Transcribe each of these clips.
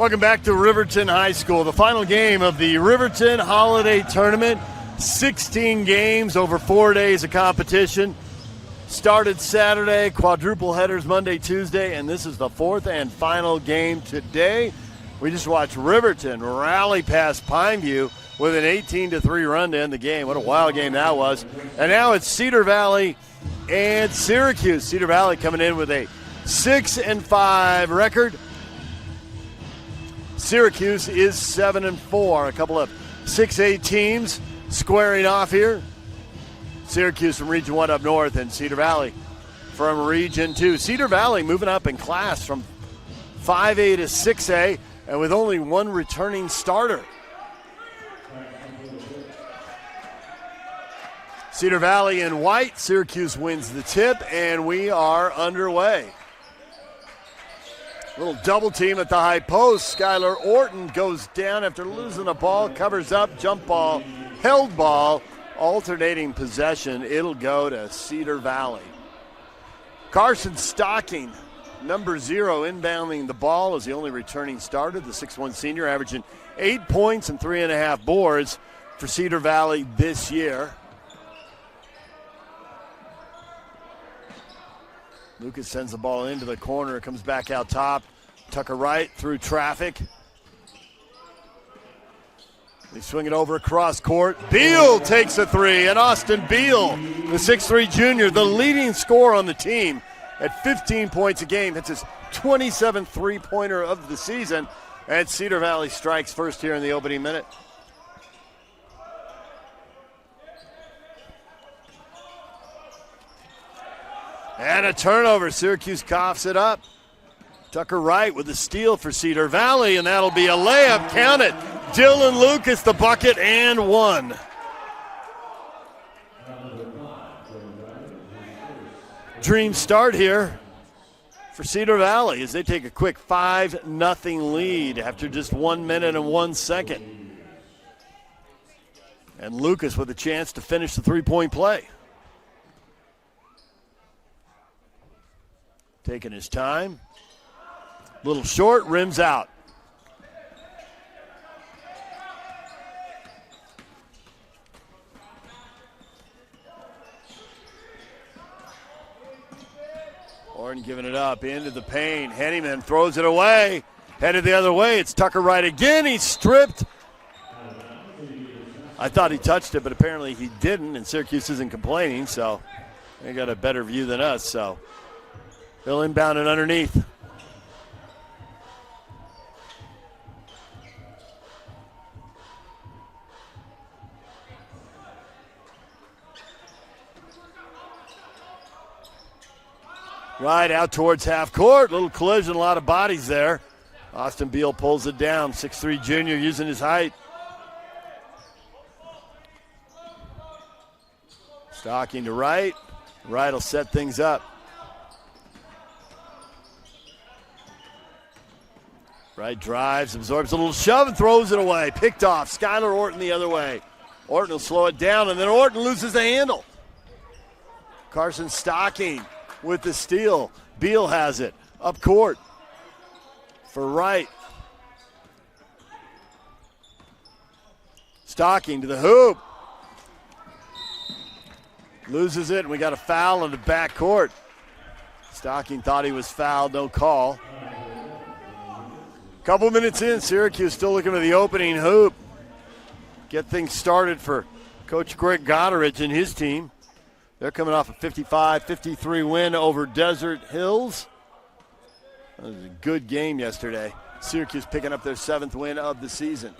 Welcome back to Riverton High School, the final game of the Riverton Holiday Tournament. 16 games over 4 days of competition. Started Saturday, quadruple headers Monday, Tuesday, and this is the fourth and final game today. We just watched Riverton rally past Pineview with an 18-3 run to end the game. What a wild game that was. And now it's Cedar Valley and Syracuse. Cedar Valley coming in with a 6-5 record. Syracuse is 7-4. A couple of 6A teams squaring off here. Syracuse from Region 1 up north, and Cedar Valley from Region 2. Cedar Valley moving up in class from 5A to 6A, and with only one returning starter. Cedar Valley in white. Syracuse wins the tip, and we are underway. Little double team at the high post. Skylar Orton goes down after losing the ball, covers up, jump ball, held ball, alternating possession. It'll go to Cedar Valley. Carson Stocking, number 0, inbounding the ball as the only returning starter. The 6'1 senior averaging 8 points and 3.5 boards for Cedar Valley this year. Lucas sends the ball into the corner. It comes back out top. Tucker Wright through traffic. They swing it over across court. Beal takes a three, and Austin Beal, the 6'3 junior, the leading scorer on the team at 15 points a game. That's his 27th three-pointer of the season. And Cedar Valley strikes first here in the opening minute. And a turnover. Syracuse coughs it up. Tucker Wright with the steal for Cedar Valley, and that'll be a layup. Count it. Dylan Lucas, the bucket, and one. Dream start here for Cedar Valley as they take a quick 5-0 lead after just 1 minute and 1 second. And Lucas with a chance to finish the three-point play. Taking his time. Little short, rims out. Orton giving it up into the paint. Henneman throws it away. Headed the other way. It's Tucker Wright again. He's stripped. I thought he touched it, but apparently he didn't, and Syracuse isn't complaining, so they got a better view than us, so they'll inbound it underneath. Right out towards half court. Little collision, a lot of bodies there. Austin Beal pulls it down. 6'3 junior using his height. Stocking to Wright. Wright will set things up. Wright drives, absorbs a little shove and throws it away. Picked off. Skylar Orton the other way. Orton will slow it down, and then Orton loses the handle. Carson Stocking with the steal. Beal has it. Up court for Wright. Stocking to the hoop. Loses it, and we got a foul in the back court. Stocking thought he was fouled, no call. Couple minutes in, Syracuse still looking for the opening hoop. Get things started for Coach Greg Goderich and his team. They're coming off a 55-53 win over Desert Hills. That was a good game yesterday. Syracuse picking up their 7th win of the season.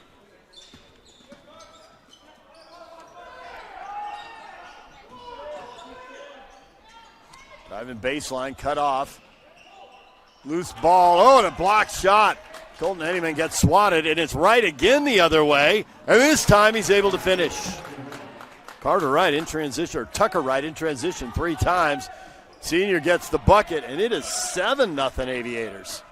Driving baseline, cut off. Loose ball, oh, and a blocked shot. Colton Henneman gets swatted, and it's Wright again the other way, and this time he's able to finish. Carter Wright in transition, or Tucker Wright in transition 3 times. Senior gets the bucket, and it is 7-0 Aviators.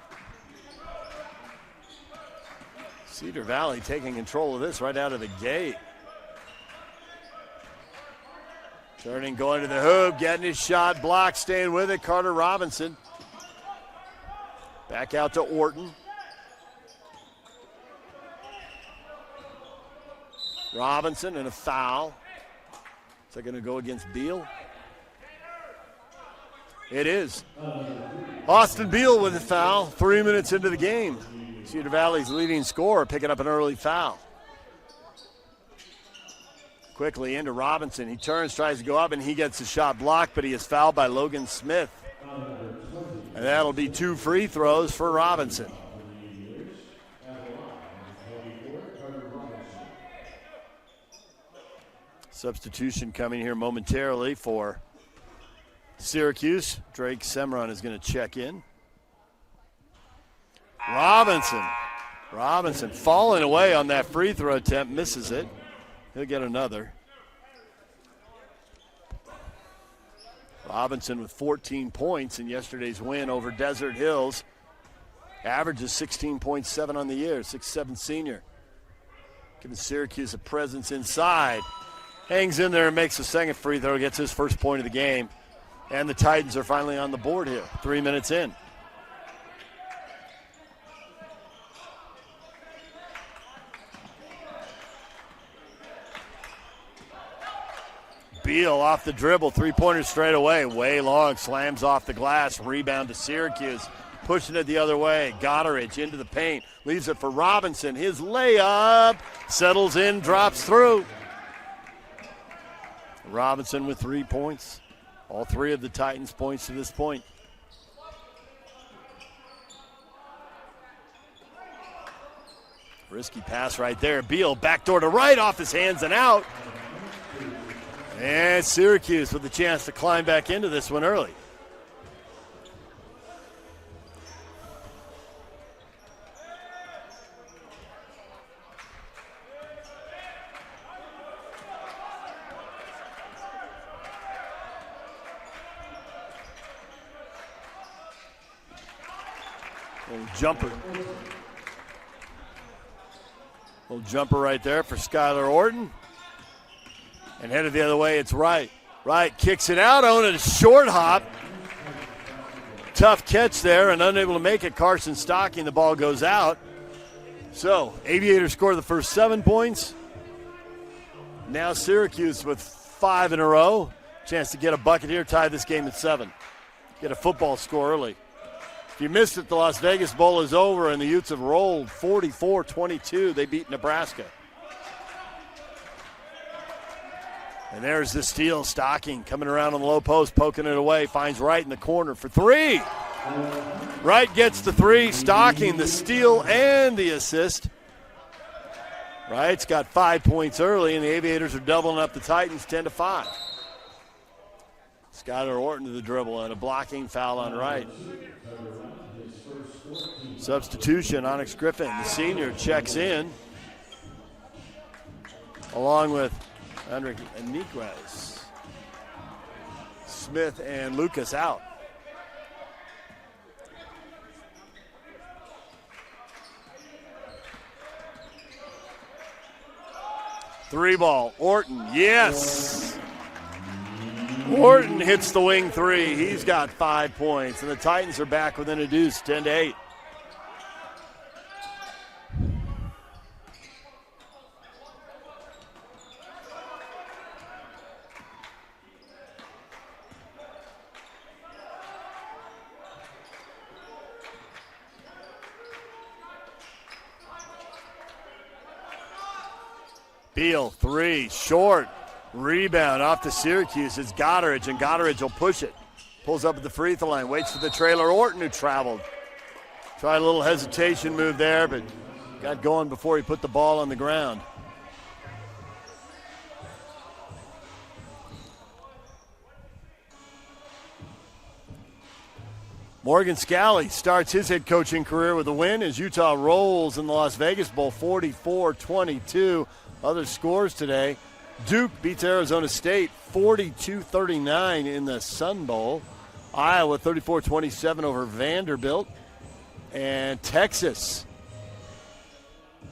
Cedar Valley taking control of this right out of the gate. Turning, going to the hoop, getting his shot blocked, staying with it, Carter Robinson. Back out to Orton. Robinson and a foul. Is that going to go against Beal? It is. Austin Beal with a foul 3 minutes into the game. Cedar Valley's leading scorer picking up an early foul. Quickly into Robinson. He turns, tries to go up, and he gets the shot blocked, but he is fouled by Logan Smith. And that'll be 2 free throws for Robinson. Substitution coming here momentarily for Syracuse. Drake Semron is going to check in. Robinson falling away on that free throw attempt, misses it. He'll get another. Robinson with 14 points in yesterday's win over Desert Hills. Averages 16.7 on the year, 6'7" senior. Giving Syracuse a presence inside. Hangs in there and makes the second free throw, gets his first point of the game. And the Titans are finally on the board here, 3 minutes in. Beal off the dribble, three-pointer straight away, way long, slams off the glass, rebound to Syracuse. Pushing it the other way, Goddard into the paint, leaves it for Robinson. His layup settles in, drops through. Robinson with 3 points. All 3 of the Titans' points to this point. Risky pass right there. Beal backdoor to right, off his hands and out. And Syracuse with a chance to climb back into this one early. Little jumper right there for Skylar Orton. And headed the other way, it's Wright. Wright kicks it out on a short hop. Tough catch there and unable to make it. Carson Stocking, the ball goes out. So, Aviators score the first 7 points. Now Syracuse with 5 in a row. Chance to get a bucket here, tie this game at 7. Get a football score early. If you missed it, the Las Vegas Bowl is over, and the Utes have rolled 44-22. They beat Nebraska. And there's the steal. Stocking coming around on the low post, poking it away, finds Wright in the corner for 3. Wright gets the 3. Stocking the steal and the assist. Wright's got 5 points early, and the Aviators are doubling up the Titans 10-5. Skylar Orton to the dribble and a blocking foul on Wright. Substitution, Onyx Griffin, the senior, checks in, along with Andre Enriquez. Smith and Lucas out. Three ball, Orton, yes. Orton hits the wing 3. He's got 5 points, and the Titans are back within a deuce, 10-8. Beal, 3, short. Rebound off to Syracuse. It's Goddard, and Goddard will push it. Pulls up at the free throw line, waits for the trailer. Orton, who traveled. Tried a little hesitation move there, but got going before he put the ball on the ground. Morgan Scally starts his head coaching career with a win as Utah rolls in the Las Vegas Bowl 44-22. Other scores today. Duke beats Arizona State 42-39 in the Sun Bowl. Iowa 34-27 over Vanderbilt. And Texas,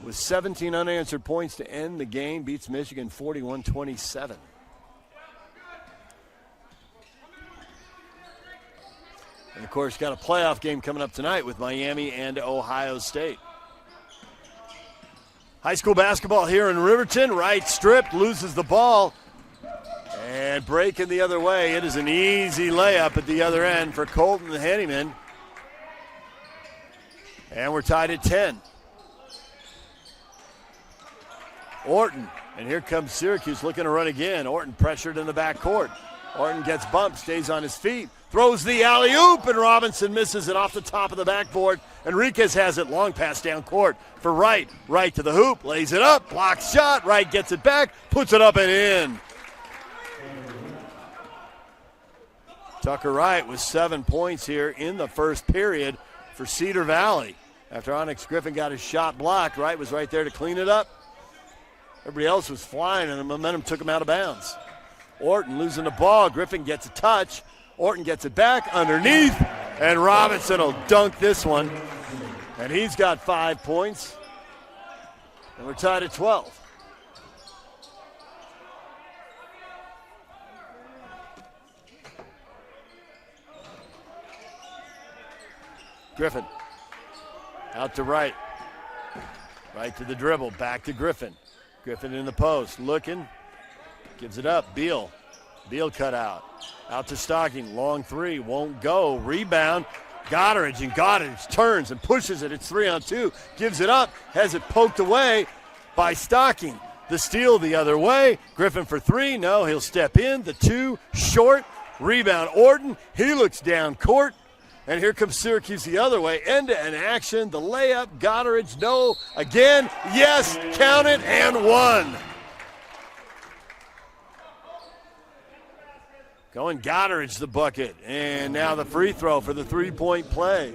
with 17 unanswered points to end the game, beats Michigan 41-27. And, of course, got a playoff game coming up tonight with Miami and Ohio State. High school basketball here in Riverton. Wright stripped, loses the ball. And breaking the other way. It is an easy layup at the other end for Colton Henneman. And we're tied at 10. Orton, and here comes Syracuse looking to run again. Orton pressured in the backcourt. Orton gets bumped, stays on his feet, throws the alley-oop, and Robinson misses it off the top of the backboard. Enriquez has it, long pass down court for Wright. Wright to the hoop, lays it up, blocks shot. Wright gets it back, puts it up and in. Tucker Wright with 7 points here in the first period for Cedar Valley. After Onyx Griffin got his shot blocked, Wright was right there to clean it up. Everybody else was flying, and the momentum took him out of bounds. Orton losing the ball. Griffin gets a touch. Orton gets it back underneath, and Robinson will dunk this one. And he's got 5 points. And we're tied at 12. Griffin out to Wright. Right to the dribble, back to Griffin. Griffin in the post, looking, gives it up. Beal cut out. Out to Stocking, long three, won't go. Rebound, Goddard, and Goddard turns and pushes it. It's 3-on-2, gives it up, has it poked away by Stocking. The steal the other way. Griffin for three, no, he'll step in. The two, short. Rebound, Orton, he looks down court. And here comes Syracuse the other way. End-to-end action. The layup. Goddard, no. Again. Yes. Count it. And one. Going Goddard the bucket. And now the free throw for the three-point play.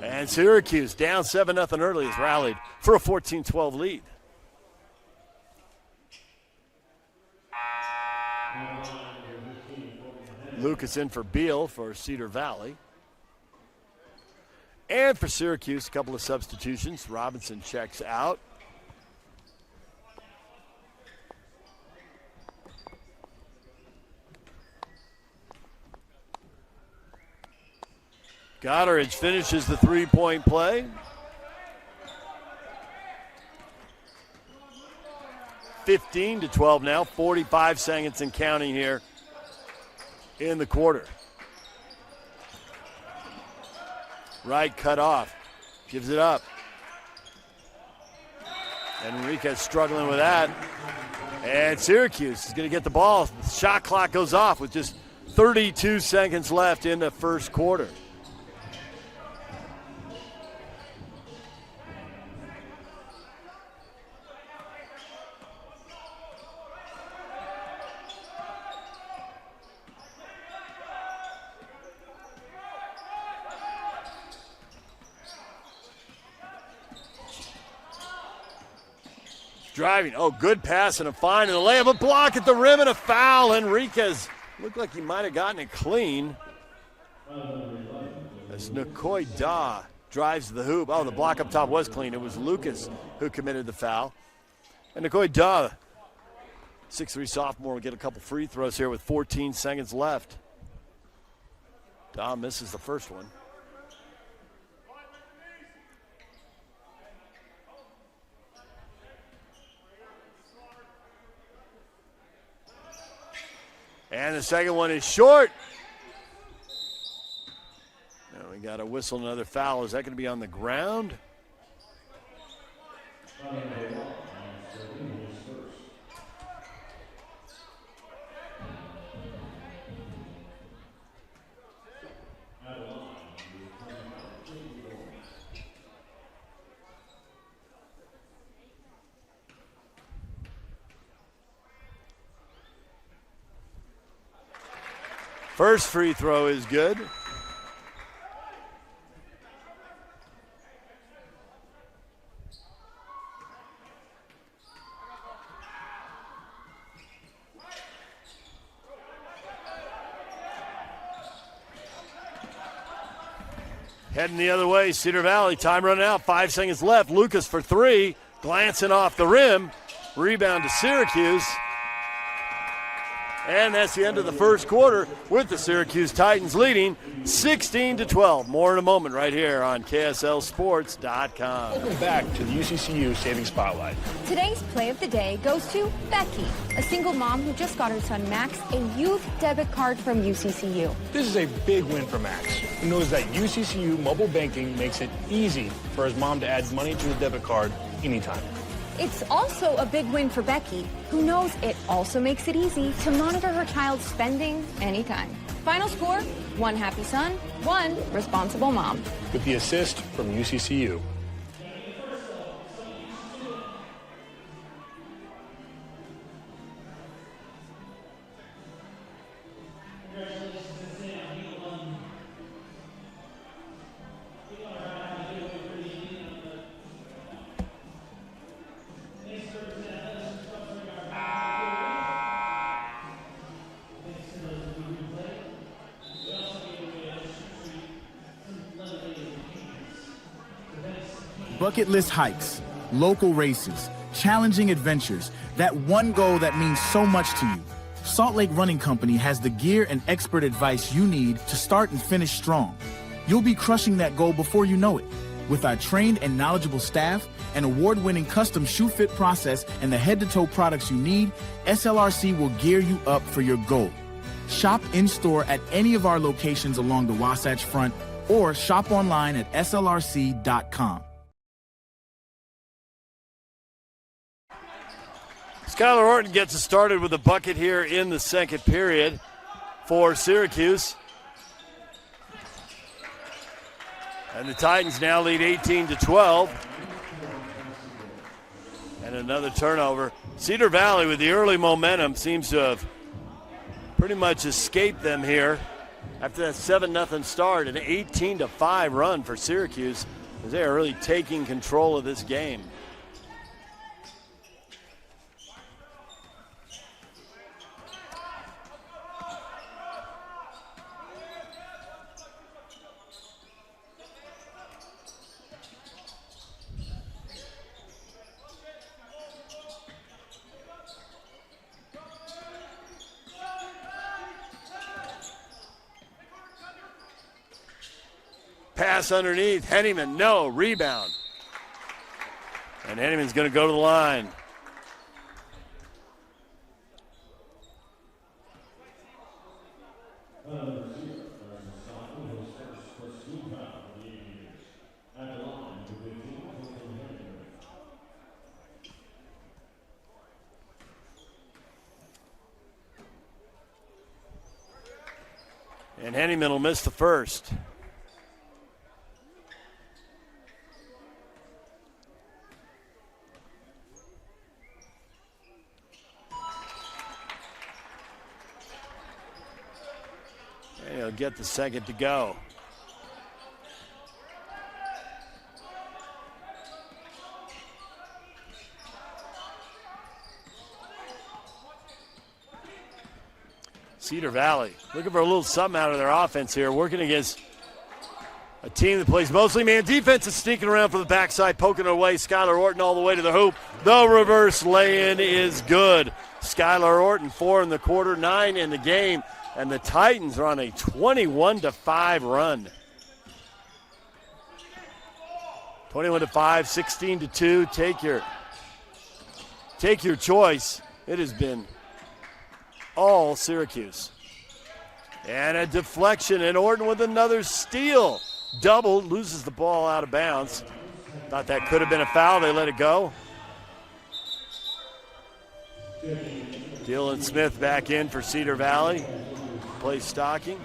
And Syracuse down 7-0 early has rallied for a 14-12 lead. Lucas in for Beal for Cedar Valley. And for Syracuse, a couple of substitutions. Robinson checks out. Goddard finishes the three-point play. 15-12 now, 45 seconds and counting here in the quarter. Wright cut off, gives it up. Enriquez struggling with that. And Syracuse is going to get the ball. The shot clock goes off with just 32 seconds left in the first quarter. Driving, good pass and a fine and a layup, a block at the rim and a foul. Enriquez looked like he might have gotten it clean. As Nikoi Da drives the hoop. The block up top was clean. It was Lucas who committed the foul. And Nikoi Da, 6'3" sophomore, will get a couple free throws here with 14 seconds left. Da misses the first one. And the second one is short. Now we got to whistle another foul. Is that going to be on the ground? First free throw is good. Heading the other way, Cedar Valley. Time running out, 5 seconds left. Lucas for three, glancing off the rim. Rebound to Syracuse. And that's the end of the first quarter with the Syracuse Titans leading 16-12. More in a moment right here on KSLSports.com. Welcome back to the UCCU Savings Spotlight. Today's play of the day goes to Becky, a single mom who just got her son Max a youth debit card from UCCU. This is a big win for Max, who knows that UCCU mobile banking makes it easy for his mom to add money to his debit card anytime. It's also a big win for Becky, who knows it also makes it easy to monitor her child's spending anytime. Final score, 1 happy son, 1 responsible mom. With the assist from UCCU. Bucket list hikes, local races, challenging adventures, that one goal that means so much to you. Salt Lake Running Company has the gear and expert advice you need to start and finish strong. You'll be crushing that goal before you know it. With our trained and knowledgeable staff, an award-winning custom shoe fit process, and the head-to-toe products you need, SLRC will gear you up for your goal. Shop in-store at any of our locations along the Wasatch Front or shop online at slrc.com. Skylar Orton gets us started with a bucket here in the second period for Syracuse. And the Titans now lead 18-12. And another turnover. Cedar Valley with the early momentum seems to have pretty much escaped them here after that 7-0 start, an 18-5 run for Syracuse as they are really taking control of this game. Pass underneath, Henneman, no, rebound. And Henneman's going to go to the line. And Henneman will miss the first. He'll get the second to go. Cedar Valley looking for a little something out of their offense here, working against a team that plays mostly man defense is sneaking around for the backside, poking her way. Skylar Orton all the way to the hoop. The reverse lay-in is good. Skylar Orton 4 in the quarter, 9 in the game. And the Titans are on a 21-5 run. 21-5, 16-2. Take your choice. It has been all Syracuse. And a deflection, and Orton with another steal. Double, loses the ball out of bounds. Thought that could have been a foul. They let it go. Dylan Smith back in for Cedar Valley. Plays stocking.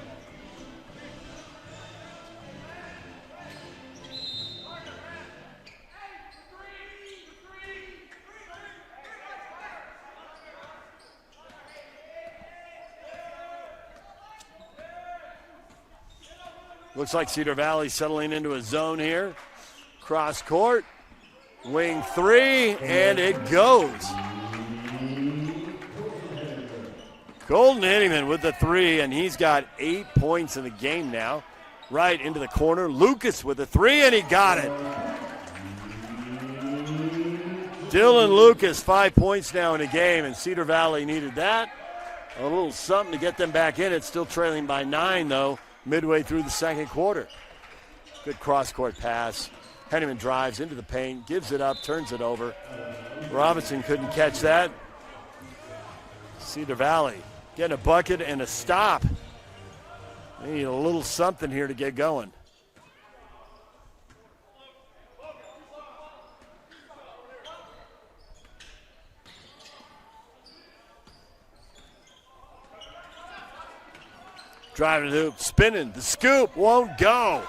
Looks like Cedar Valley settling into a zone here. Cross court, wing three, and it goes. Golden Henneman with the three, and he's got 8 points in the game now. Right into the corner. Lucas with the three, and he got it. Dylan Lucas, 5 points now in the game, and Cedar Valley needed that. A little something to get them back in it. Still trailing by 9, though, midway through the second quarter. Good cross-court pass. Henneman drives into the paint, gives it up, turns it over. Robinson couldn't catch that. Cedar Valley getting a bucket and a stop. They need a little something here to get going. Driving to the hoop, spinning, the scoop won't go.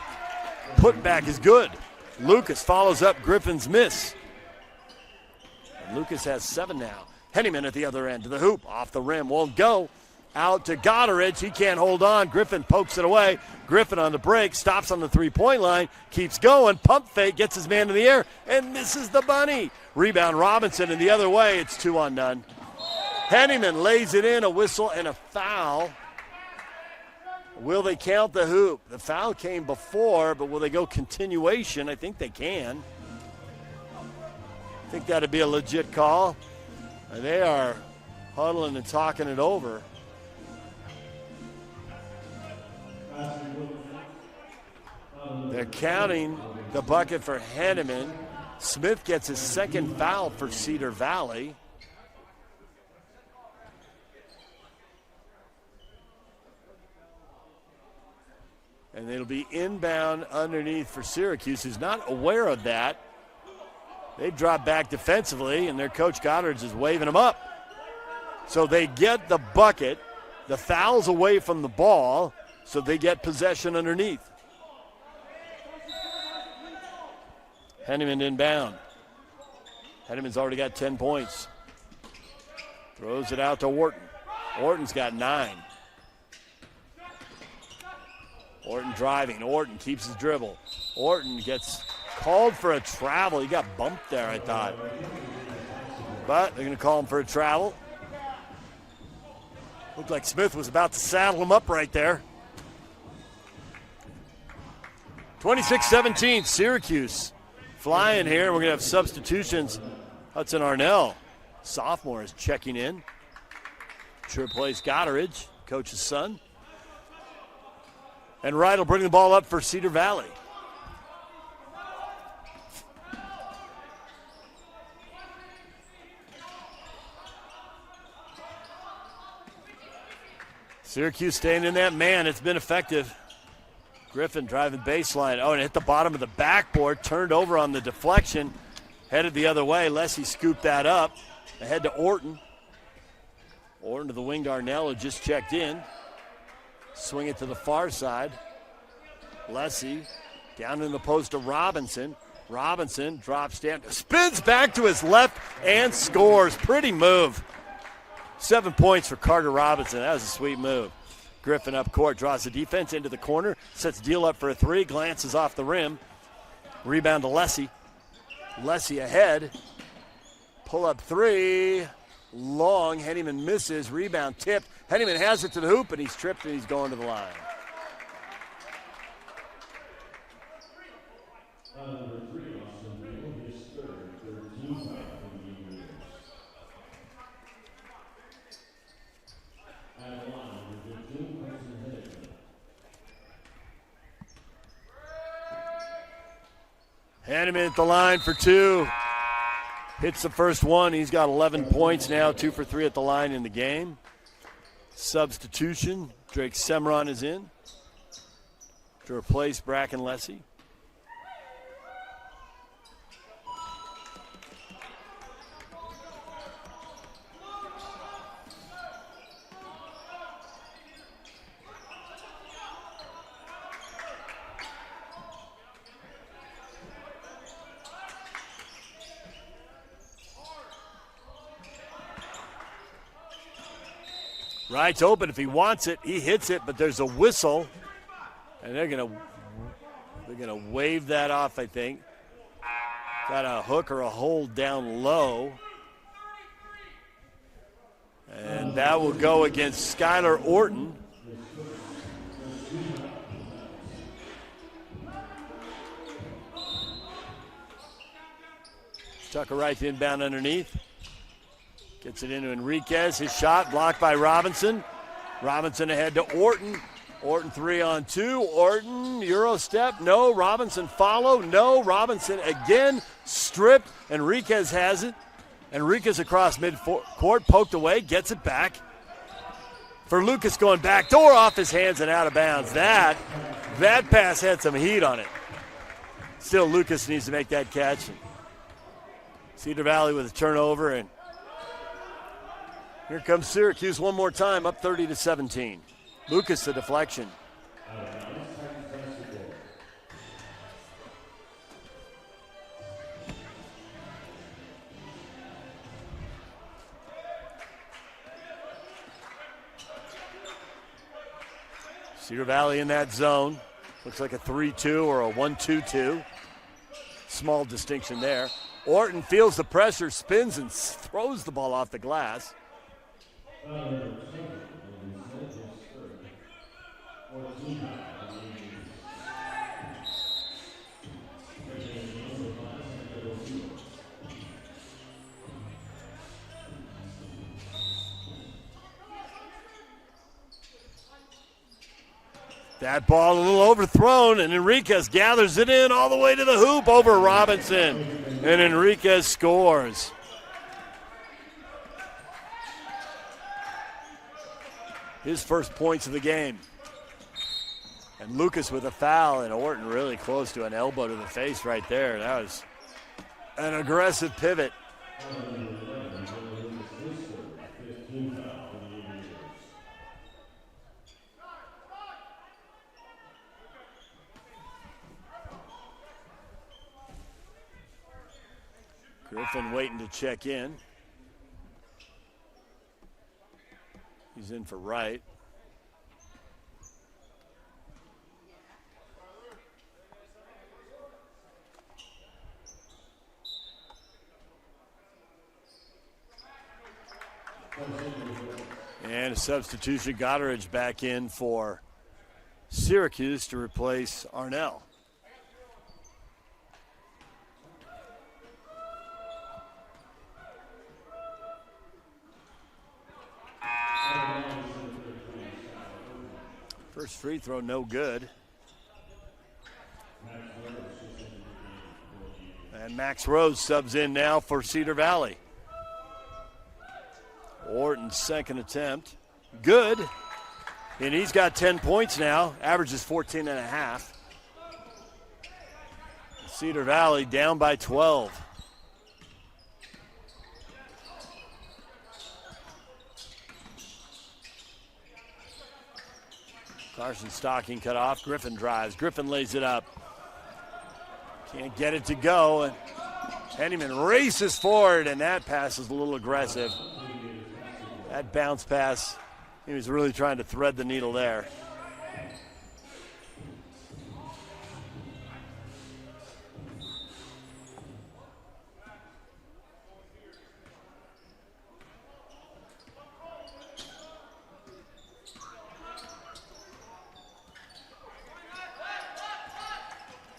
Putback is good. Lucas follows up Griffin's miss. And Lucas has 7 now. Henneman at the other end to the hoop, off the rim, won't go. Out to Goddard, he can't hold on. Griffin pokes it away. Griffin on the break, stops on the three-point line, keeps going, pump fake, gets his man in the air, and misses the bunny. Rebound Robinson, and the other way, it's 2 on none. Henneman lays it in, a whistle and a foul. Will they count the hoop? The foul came before, but will they go continuation? I think they can. I think that'd be a legit call. And they are huddling and talking it over. They're counting the bucket for Henneman. Smith gets his second foul for Cedar Valley. And it'll be inbound underneath for Syracuse, who's not aware of that. They've dropped back defensively, and their coach Goddard is waving them up. So they get the bucket. The foul's away from the ball, so they get possession underneath. Henneman inbound. Henneman's already got 10 points. Throws it out to Orton. Orton's got 9. Orton driving. Orton keeps his dribble. Orton gets called for a travel. He got bumped there, I thought. But they're going to call him for a travel. Looked like Smith was about to saddle him up right there. 26-17, Syracuse flying here. We're going to have substitutions. Hudson Arnell, sophomore, is checking in. To replace Goddard, coach's son. And Wright will bring the ball up for Cedar Valley. Syracuse staying in that man. It's been effective. Griffin driving baseline. Oh, and hit the bottom of the backboard. Turned over on the deflection. Headed the other way. Lessie scooped that up. Ahead to Orton. Orton to the wing. Darnell, who just checked in. Swing it to the far side. Lessie down in the post to Robinson. Robinson drops down, spins back to his left and scores. Pretty move. 7 points for Carter Robinson. That was a sweet move. Griffin up court, draws the defense into the corner, sets Deal up for a 3, glances off the rim. Rebound to Lessie. Lessie ahead. Pull up 3. Long. Henneman misses. Rebound tipped. Henneman has it to the hoop, and he's tripped, and he's going to the line. Henneman at the line for 2. Hits the first one. He's got 11 points now, 2 for 3 at the line in the game. Substitution. Drake Semron is in to replace Bracken Lessie. Wright's open. If he wants it, he hits it, but there's a whistle, and they're gonna wave that off, I think. Got a hook or a hold down low. And that will go against Skylar Orton. Tucker Wright inbound underneath. Gets it into Enriquez. His shot blocked by Robinson. Robinson ahead to Orton. Orton 3-on-2. Orton, Euro step. No. Robinson follow. No. Robinson again. Stripped. Enriquez has it. Enriquez across mid-court. Poked away. Gets it back. For Lucas going back door off his hands and out of bounds. That pass had some heat on it. Still, Lucas needs to make that catch. Cedar Valley with a turnover, and here comes Syracuse one more time, up 30-17. Lucas, the deflection. Cedar Valley in that zone. Looks like a 3-2 or a 1-2-2. Small distinction there. Orton feels the pressure, spins, and throws the ball off the glass. That ball a little overthrown, and Enriquez gathers it in all the way to the hoop over Robinson. And Enriquez scores. His first points of the game. And Lucas with a foul, and Orton really close to an elbow to the face right there. That was an aggressive pivot. Griffin waiting to check in. He's in for Wright. And a substitution, Goddard back in for Syracuse to replace Arnell. First free throw, no good. And Max Rose subs in now for Cedar Valley. Orton's second attempt, good. And he's got 10 points now, averages 14 and a half. Cedar Valley down by 12. Carson Stocking cut off. Griffin drives. Griffin lays it up. Can't get it to go. And Henneman races forward, and that pass is a little aggressive. That bounce pass, he was really trying to thread the needle there.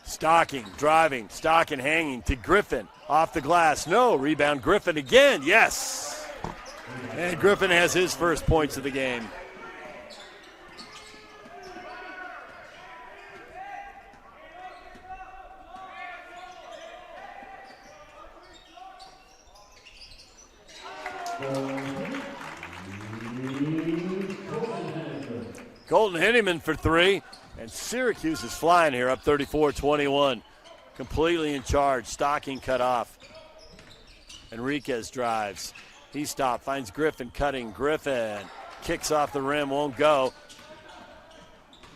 Stocking, driving, Stocking hanging to Griffin. Off the glass, no. Rebound, Griffin again, yes. And Griffin has his first points of the game. Colton Henneman for three. And Syracuse is flying here, up 34-21. Completely in charge. Stocking cut off. Enriquez drives. He stopped, finds Griffin cutting. Griffin kicks off the rim, won't go.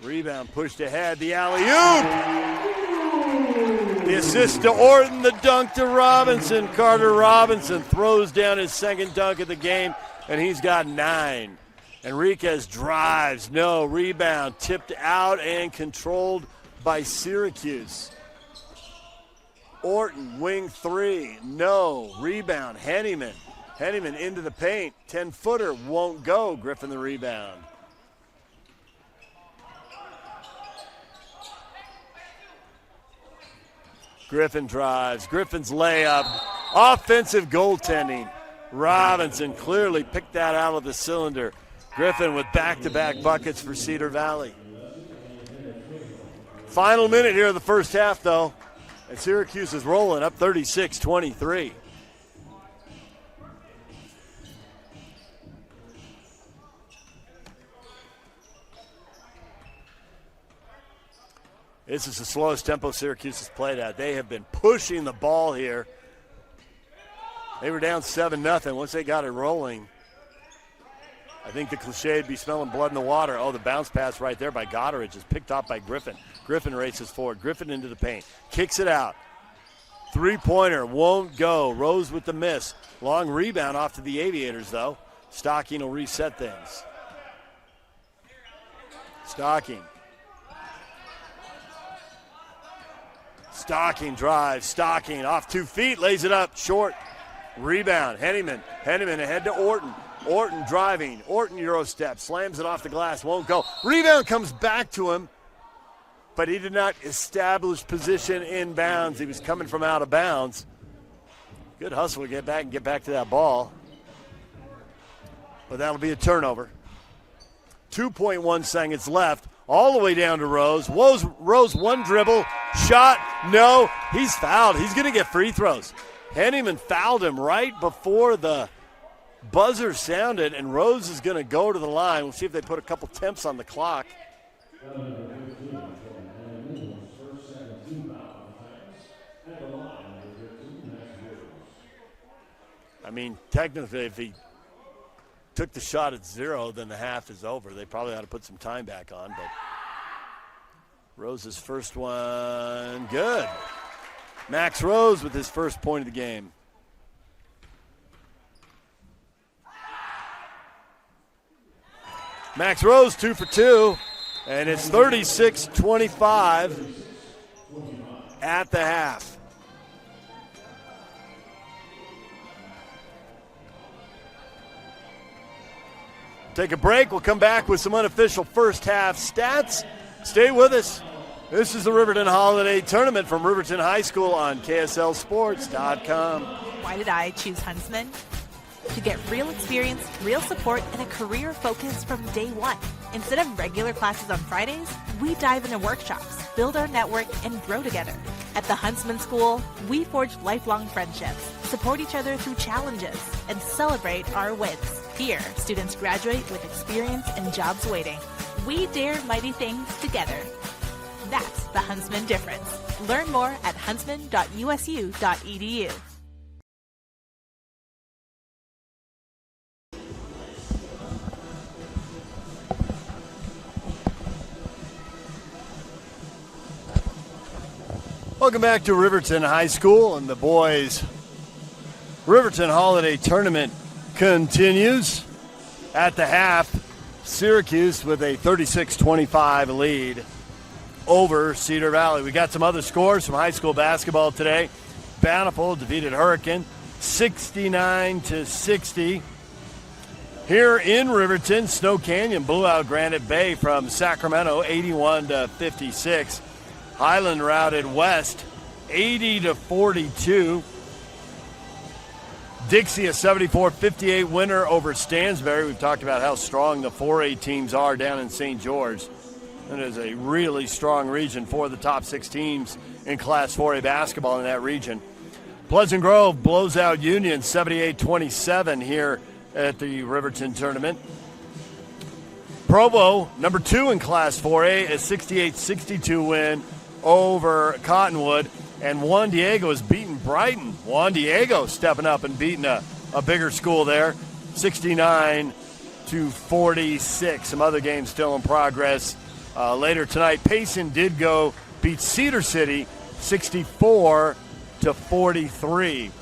Rebound pushed ahead, the alley-oop! The assist to Orton, the dunk to Robinson. Carter Robinson throws down his second dunk of the game, and he's got 9. Enriquez drives, no. Rebound tipped out and controlled by Syracuse. Orton, wing three, no. Rebound, Henneman. Henneman into the paint, 10-footer, won't go. Griffin the rebound. Griffin drives, Griffin's layup. Offensive goaltending Robinson clearly picked that out of the cylinder. Griffin with back-to-back buckets for Cedar Valley. Final minute here of the first half, though, and Syracuse is rolling up 36-23. This is the slowest tempo Syracuse has played at. They have been pushing the ball here. They were down 7-0. Once they got it rolling, I think the cliche would be smelling blood in the water. Oh, the bounce pass right there by Goddard is picked off by Griffin. Griffin races forward. Griffin into the paint. Kicks it out. Three-pointer won't go. Rose with the miss. Long rebound off to the Aviators, though. Stocking will reset things. Stocking drives. Stocking off 2 feet. Lays it up. Short. Rebound. Henneman ahead to Orton. Orton driving. Orton Euro step. Slams it off the glass. Won't go. Rebound comes back to him, but he did not establish position in bounds. He was coming from out of bounds. Good hustle to get back to that ball. But that'll be a turnover. 2.1 seconds left. All the way down to Rose. Rose one dribble. Shot. No. He's fouled. He's going to get free throws. Henneman fouled him right before the buzzer sounded, and Rose is going to go to the line. We'll see if they put a couple temps on the clock. I mean, technically, if he took the shot at 0, then the half is over. They probably ought to put some time back on, but Rose's first one, good. Max Rose with his first point of the game. Max Rose 2 for 2, and it's 36-25 at the half. Take a break. We'll come back with some unofficial first half stats. Stay with us. This is the Riverton Holiday Tournament from Riverton High School on KSLSports.com. Why did I choose Huntsman? To get real experience, real support, and a career focus from day one. Instead of regular classes on Fridays, we dive into workshops, build our network, and grow together. At the Huntsman School, we forge lifelong friendships, support each other through challenges, and celebrate our wins. Here, students graduate with experience and jobs waiting. We dare mighty things together. That's the Huntsman difference. Learn more at huntsman.usu.edu. Welcome back to Riverton High School, and the boys' Riverton Holiday Tournament continues. At the half, Syracuse with a 36-25 lead over Cedar Valley. We got some other scores from high school basketball today. Bountiful defeated Hurricane 69-60. Here in Riverton, Snow Canyon blew out Granite Bay from Sacramento 81-56. Highland routed West 80-42. Dixie a 74-58 winner over Stansbury. We've talked about how strong the 4A teams are down in St. George. It is a really strong region for the top 6 teams in Class 4A basketball in that region. Pleasant Grove blows out Union 78-27 here at the Riverton tournament. Provo, number 2 in Class 4A, a 68-62 win over Cottonwood. And Juan Diego is beating Brighton. Juan Diego stepping up and beating a bigger school there, 69-46. Some other games still in progress. Later tonight, Payson did go beat Cedar City 64-43.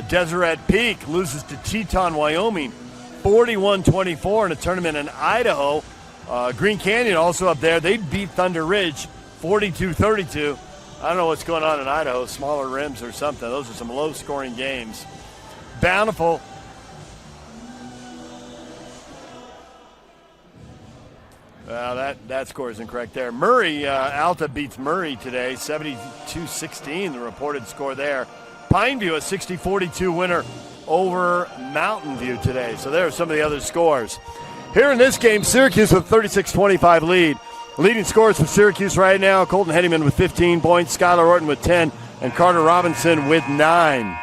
Deseret Peak loses to Teton, Wyoming 41-24 in a tournament in Idaho. Green Canyon also up there. They beat Thunder Ridge 42-32. I don't know what's going on in Idaho, smaller rims or something. Those are some low-scoring games. Bountiful. Well, that score is incorrect there. Murray, Alta beats Murray today, 72-16, the reported score there. Pineview, a 60-42 winner over Mountain View today. So there are some of the other scores. Here in this game, Syracuse with 36-25 lead. Leading scorers for Syracuse right now, Colton Henneman with 15 points, Skylar Orton with 10, and Carter Robinson with 9.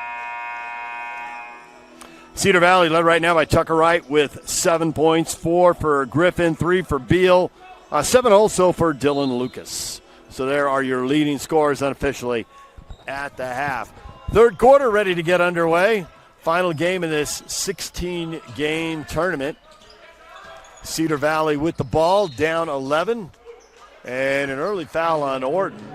Cedar Valley led right now by Tucker Wright with 7 points, 4 for Griffin, 3 for Beal, 7 also for Dylan Lucas. So there are your leading scorers unofficially at the half. Third quarter ready to get underway. Final game in this 16-game tournament. Cedar Valley with the ball, down 11, and an early foul on Orton.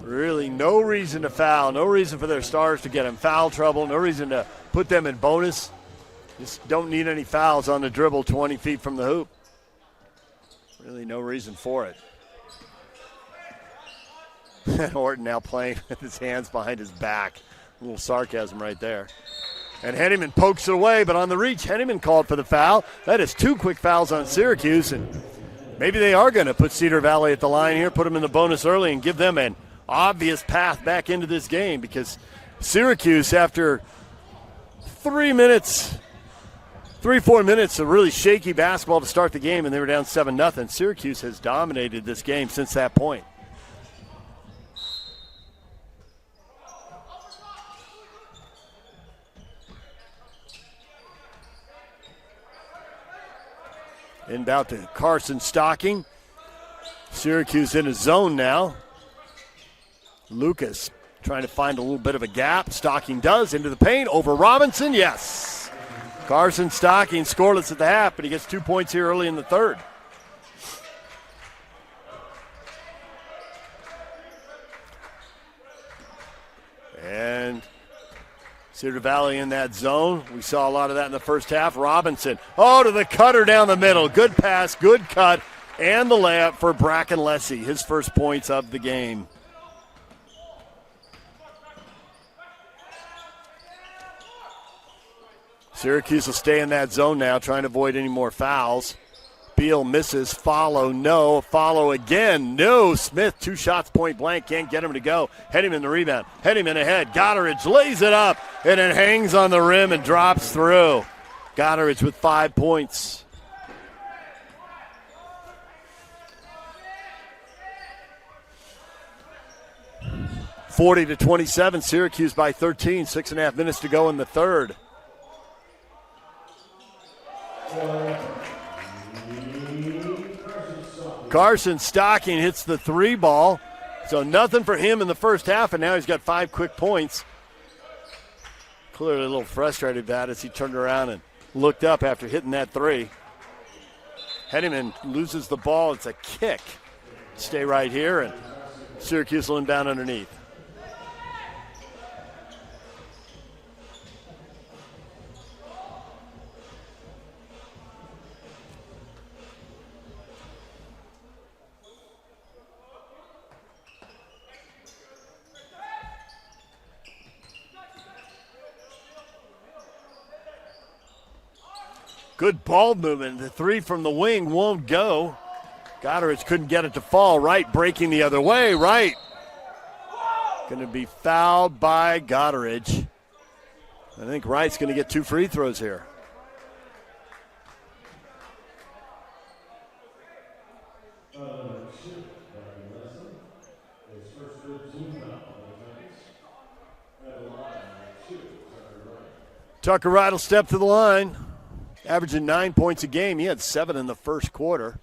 Really no reason to foul, no reason for their stars to get in foul trouble, no reason to put them in bonus. Just don't need any fouls on the dribble 20 feet from the hoop. Really no reason for it. Orton now playing with his hands behind his back. A little sarcasm right there. And Henneman pokes it away, but on the reach, Henneman called for the foul. That is 2 quick fouls on Syracuse, and maybe they are going to put Cedar Valley at the line here, put them in the bonus early, and give them an obvious path back into this game, because Syracuse, after 4 minutes of really shaky basketball to start the game, and they were down 7-0, Syracuse has dominated this game since that point. Inbound to Carson Stocking. Syracuse in a zone now. Lucas trying to find a little bit of a gap. Stocking does, into the paint, over Robinson, yes. Carson Stocking scoreless at the half, but he gets 2 points here early in the third. And Cedar Valley in that zone. We saw a lot of that in the first half. Robinson, to the cutter down the middle. Good pass, good cut, and the layup for Bracken Lessie, his first points of the game. Syracuse will stay in that zone now, trying to avoid any more fouls. Beal misses, follow, no, follow again, no. Smith, 2 shots, point blank, can't get him to go. Henneman the rebound, Henneman ahead. Goddard lays it up, and it hangs on the rim and drops through. Goddard with 5 points. (40-27), Syracuse by 13, 6.5 minutes to go in the third. Carson Stocking hits the 3 ball. So nothing for him in the first half, and now he's got 5 quick points. Clearly a little frustrated with that as he turned around and looked up after hitting that 3. Henneman loses the ball. It's a kick. Stay right here, and Syracuse will inbound underneath. Good ball movement. The 3 from the wing won't go. Goddard couldn't get it to fall. Wright breaking the other way. Wright going to be fouled by Goddard. I think Wright's going to get 2 free throws here. Tucker Wright will step to the line. Averaging 9 points a game. He had 7 in the first quarter.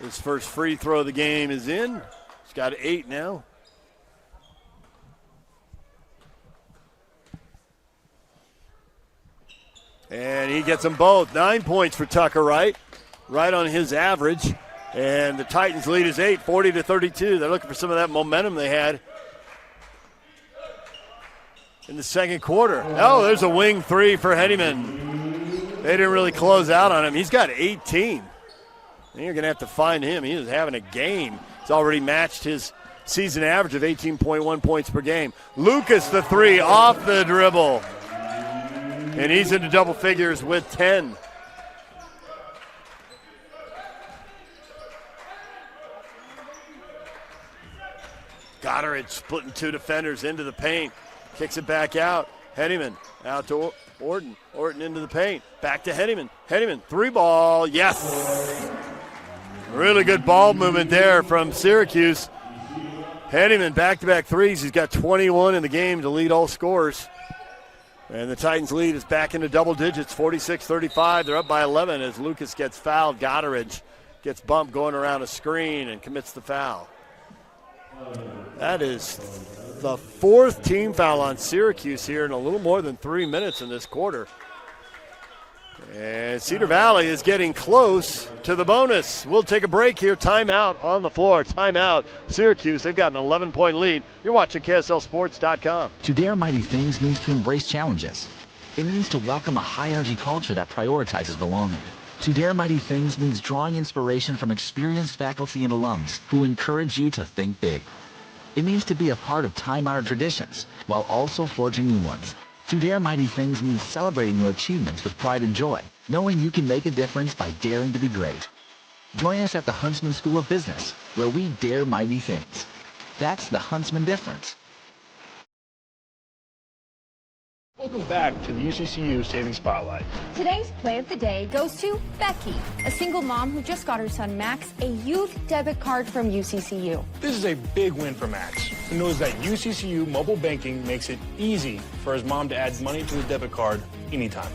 His first free throw of the game is in. He's got 8 now. And he gets them both. 9 points for Tucker Wright. Right on his average. And the Titans lead is 8, 40-32. They're looking for some of that momentum they had in the second quarter. Oh, there's a wing 3 for Henneman. They didn't really close out on him. He's got 18. And you're going to have to find him. He is having a game. He's already matched his season average of 18.1 points per game. Lucas, the 3, off the dribble. And he's into double figures with 10. Goddard splitting two defenders into the paint. Kicks it back out. Henneman out to Orton. Orton into the paint. Back to Henneman. Henneman, three ball. Yes. Really good ball movement there from Syracuse. Henneman back-to-back threes. He's got 21 in the game to lead all scorers. And the Titans lead is back into double digits, 46-35. They're up by 11 as Lucas gets fouled. Goddard gets bumped going around a screen and commits the foul. That is the fourth team foul on Syracuse here in a little more than 3 minutes in this quarter. And Cedar Valley is getting close to the bonus. We'll take a break here. Timeout on the floor. Timeout. Syracuse, they've got an 11-point lead. You're watching KSLSports.com. To dare mighty things means to embrace challenges. It means to welcome a high-energy culture that prioritizes belonging. To dare mighty things means drawing inspiration from experienced faculty and alums who encourage you to think big. It means to be a part of time-honored traditions while also forging new ones. To dare mighty things means celebrating your achievements with pride and joy, knowing you can make a difference by daring to be great. Join us at the Huntsman School of Business, where we dare mighty things. That's the Huntsman difference. Welcome back to the UCCU Savings Spotlight. Today's play of the day goes to Becky, a single mom who just got her son Max a youth debit card from UCCU. This is a big win for Max, who knows that UCCU mobile banking makes it easy for his mom to add money to his debit card anytime.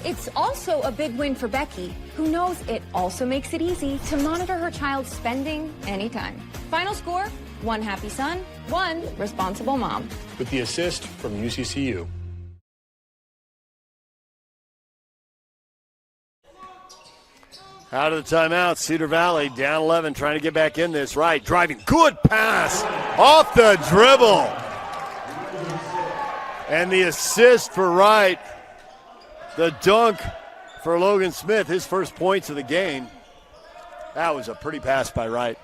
It's also a big win for Becky, who knows it also makes it easy to monitor her child's spending anytime. Final score, 1 happy son, 1 responsible mom. With the assist from UCCU. Out of the timeout, Cedar Valley down 11, trying to get back in this. Right, driving, good pass off the dribble. And the assist for Wright. The dunk for Logan Smith, his first points of the game. That was a pretty pass by Wright.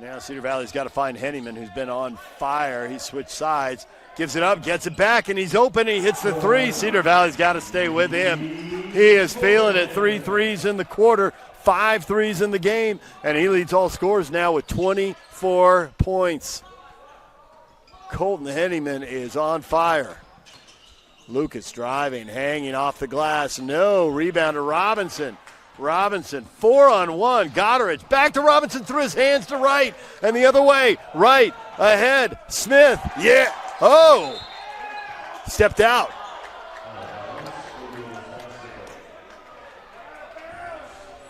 Now Cedar Valley's got to find Henneman, who's been on fire. He switched sides. Gives it up, gets it back, and he's open. He hits the three. Cedar Valley's got to stay with him. He is feeling it. 3 threes in the quarter, 5 threes in the game, and he leads all scorers now with 24 points. Colton Henneman is on fire. Lucas driving, hanging off the glass. No, rebound to Robinson. Robinson, 4-on-1. Goddard back to Robinson, through his hands to Wright, and the other way. Wright ahead. Smith, yeah. Oh, stepped out.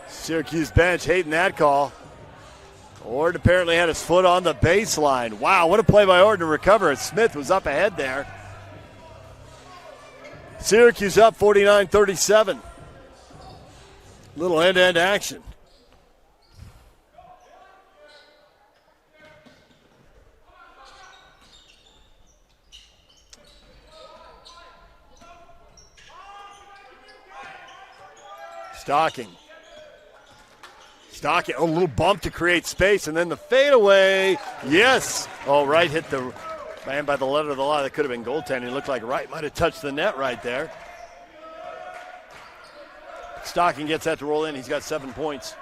Syracuse bench hating that call. Orton apparently had his foot on the baseline. Wow, what a play by Orton to recover it. Smith was up ahead there. Syracuse up 49-37. Little end-to-end action. Stocking, a little bump to create space, and then the fadeaway. Yes. Oh, Wright hit the man by the letter of the law. That could have been goaltending. It looked like Wright might have touched the net right there. Stocking gets that to roll in. He's got 7 points.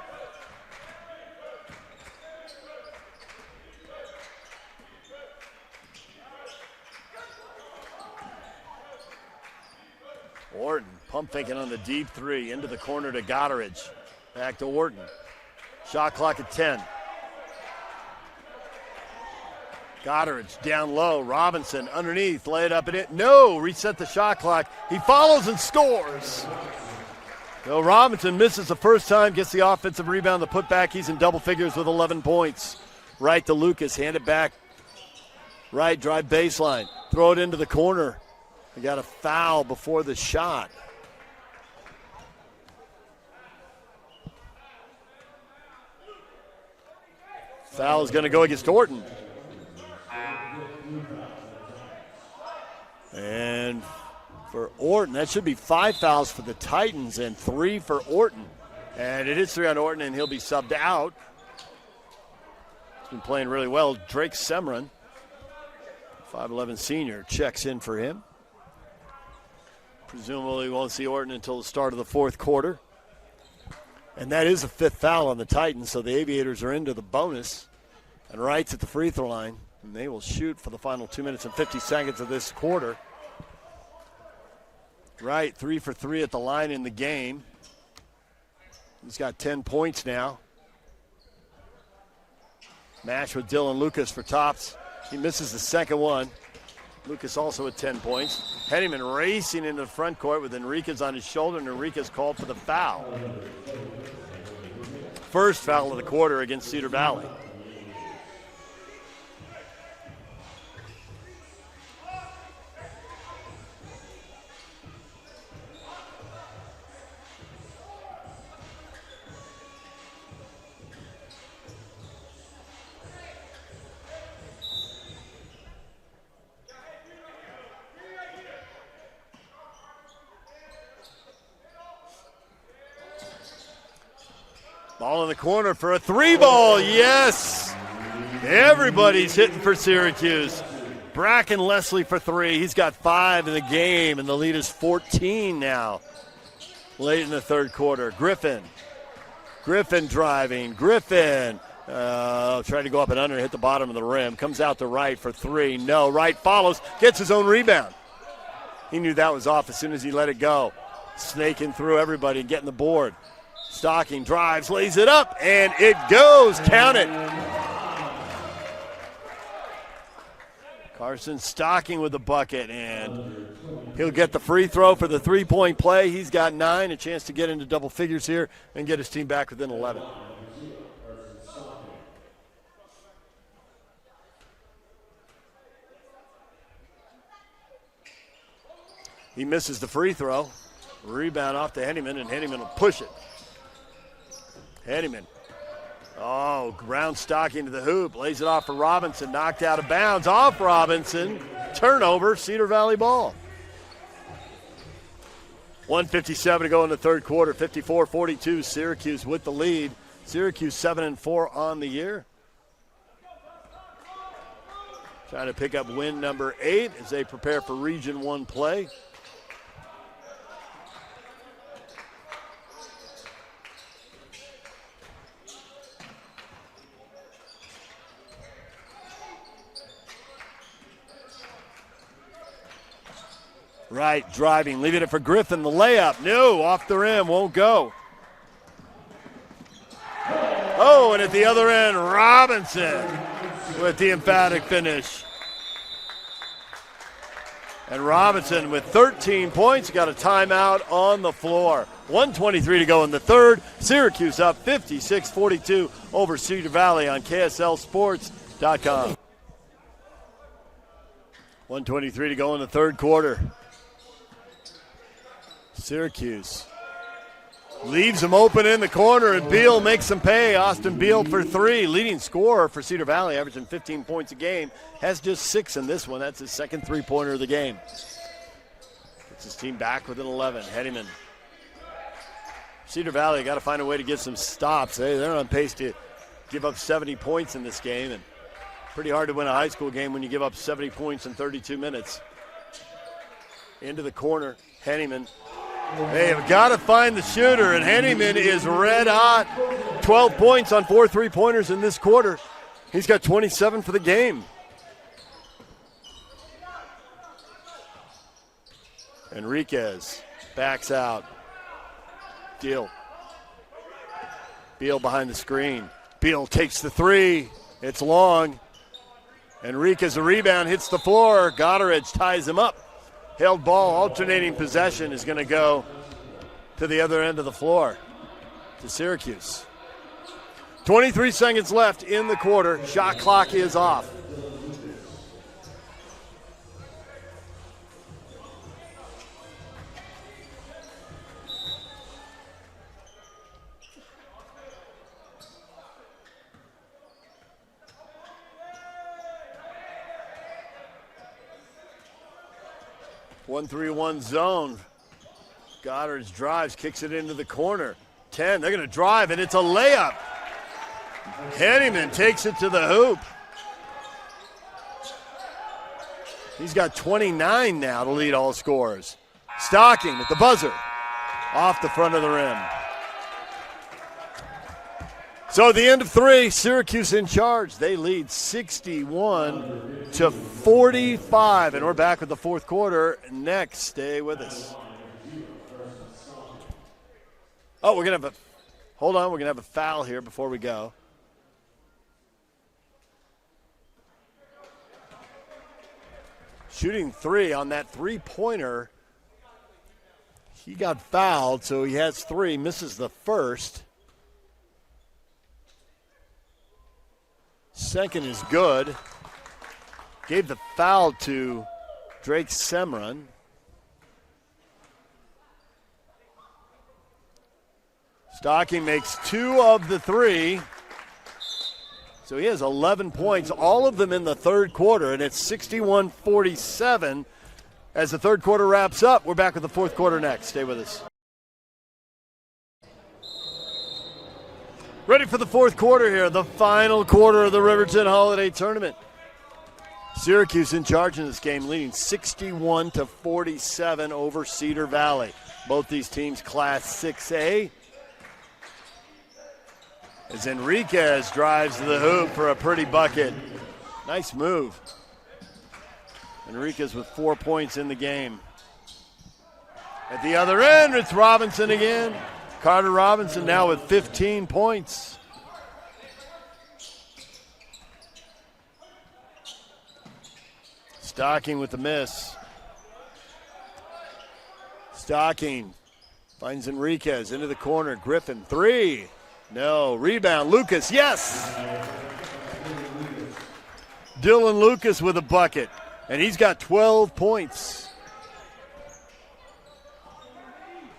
Orton, pump faking on the deep three, into the corner to Goddard. Back to Orton. Shot clock at 10. Goddard down low. Robinson underneath, lay it up and it. No, reset the shot clock. He follows and scores. So Robinson misses the first time, gets the offensive rebound, the putback. He's in double figures with 11 points. Right to Lucas, hand it back. Right, drive baseline. Throw it into the corner. He got a foul before the shot. Foul is going to go against Orton. And for Orton, that should be 5 fouls for the Titans and 3 for Orton. And it is 3 on Orton, and he'll be subbed out. He's been playing really well. Drake Semron, 5'11 senior, checks in for him. Presumably won't see Orton until the start of the fourth quarter. And that is a fifth foul on the Titans, so the Aviators are into the bonus. And Wright's at the free throw line, and they will shoot for the final 2 minutes and 50 seconds of this quarter. Wright 3 for 3 at the line in the game. He's got 10 points now. Match with Dylan Lucas for tops. He misses the second one. Lucas also at 10 points. Henneman racing into the front court with Enriquez on his shoulder, and Enriquez called for the foul. First foul of the quarter against Cedar Valley. Ball in the corner for a three ball, yes! Everybody's hitting for Syracuse. Bracken Leslie for three. He's got 5 in the game, and the lead is 14 now. Late in the third quarter. Griffin driving. Griffin trying to go up and under, hit the bottom of the rim. Comes out to Wright for three. No, Wright follows, gets his own rebound. He knew that was off as soon as he let it go. Snaking through everybody and getting the board. Stocking drives, lays it up, and it goes. Count it. Carson Stocking with the bucket, and he'll get the free throw for the three-point play. He's got 9, a chance to get into double figures here and get his team back within 11. He misses the free throw. Rebound off to Henneman, and Henneman will push it. Henneman. Oh, ground Stocking to the hoop. Lays it off for Robinson. Knocked out of bounds. Off Robinson. Turnover. Cedar Valley ball. 1:57 to go in the third quarter. 54-42. Syracuse with the lead. Syracuse 7-4 on the year. Trying to pick up win number 8 as they prepare for Region 1 play. Wright driving, leaving it for Griffin. The layup, no, off the rim, won't go. Oh, and at the other end, Robinson with the emphatic finish. And Robinson with 13 points, got a timeout on the floor. 1:23 to go in the third. Syracuse up 56-42 over Cedar Valley on KSLSports.com. 1:23 to go in the third quarter. Syracuse leaves him open in the corner, and Beal makes him pay. Austin Beal for three, leading scorer for Cedar Valley, averaging 15 points a game. Has just 6 in this one. That's his second three-pointer of the game. Gets his team back within 11. Henneman. Cedar Valley got to find a way to get some stops. They're on pace to give up 70 points in this game, and pretty hard to win a high school game when you give up 70 points in 32 minutes. Into the corner, Henneman. They have got to find the shooter, and Henneman is red hot. 12 points on 4 three-pointers in this quarter. He's got 27 for the game. Enriquez backs out. Beal behind the screen. Beal takes the three. It's long. Enriquez, a rebound, hits the floor. Goddard ties him up. Held ball, alternating possession is going to go to the other end of the floor, to Syracuse. 23 seconds left in the quarter. Shot clock is off. One-3-1 zone. Goddard's drives, kicks it into the corner. 10, they're going to drive, and it's a layup. Henneman takes it to the hoop. He's got 29 now to lead all scorers. Stocking at the buzzer. Off the front of the rim. So at the end of 3, Syracuse in charge. They lead 61-45, and we're back with the fourth quarter next. Stay with us. Oh, we're going to have we're going to have a foul here before we go. Shooting 3 on that three-pointer. He got fouled, so he has 3, misses the first. Second is good. Gave the foul to Drake Semron. Stocking makes 2 of the 3. So he has 11 points, all of them in the third quarter, and it's 61-47 as the third quarter wraps up. We're back with the fourth quarter next. Stay with us. Ready for the fourth quarter here, the final quarter of the Riverton Holiday Tournament. Syracuse in charge in this game, leading 61-47 over Cedar Valley. Both these teams Class 6A. As Enriquez drives to the hoop for a pretty bucket. Nice move. Enriquez with 4 points in the game. At the other end, it's Robinson again. Carter Robinson now with 15 points. Stocking with the miss. Stocking finds Enriquez into the corner. Griffin, 3. No. Rebound. Lucas, yes! Dylan Lucas with a bucket, and he's got 12 points.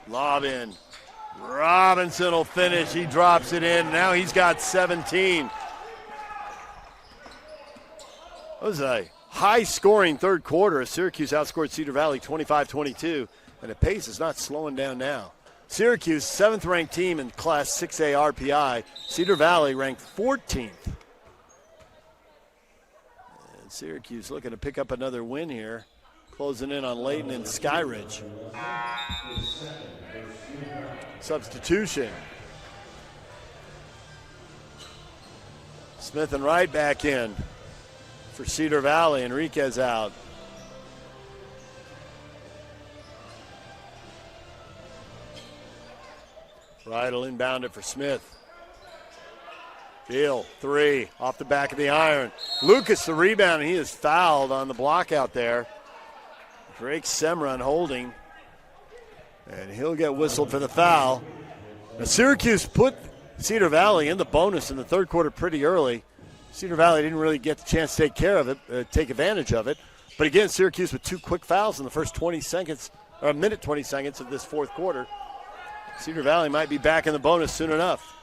Lob in. Robinson will finish. He drops it in. Now he's got 17. That was a high-scoring third quarter as Syracuse outscored Cedar Valley 25-22, and the pace is not slowing down now. Syracuse, 7th-ranked team in Class 6A RPI. Cedar Valley ranked 14th. And Syracuse looking to pick up another win here, closing in on Layton and Skyridge. Substitution. Smith and Wright back in for Cedar Valley. Enriquez out. Wright will inbound it for Smith. Beal, 3, off the back of the iron. Lucas the rebound, and he is fouled on the block out there. Drake Semron holding. And he'll get whistled for the foul. Now, Syracuse put Cedar Valley in the bonus in the third quarter pretty early. Cedar Valley didn't really get the chance to take care of it, take advantage of it. But again, Syracuse with 2 quick fouls in the first 20 seconds, or a minute 20 seconds of this fourth quarter. Cedar Valley might be back in the bonus soon enough.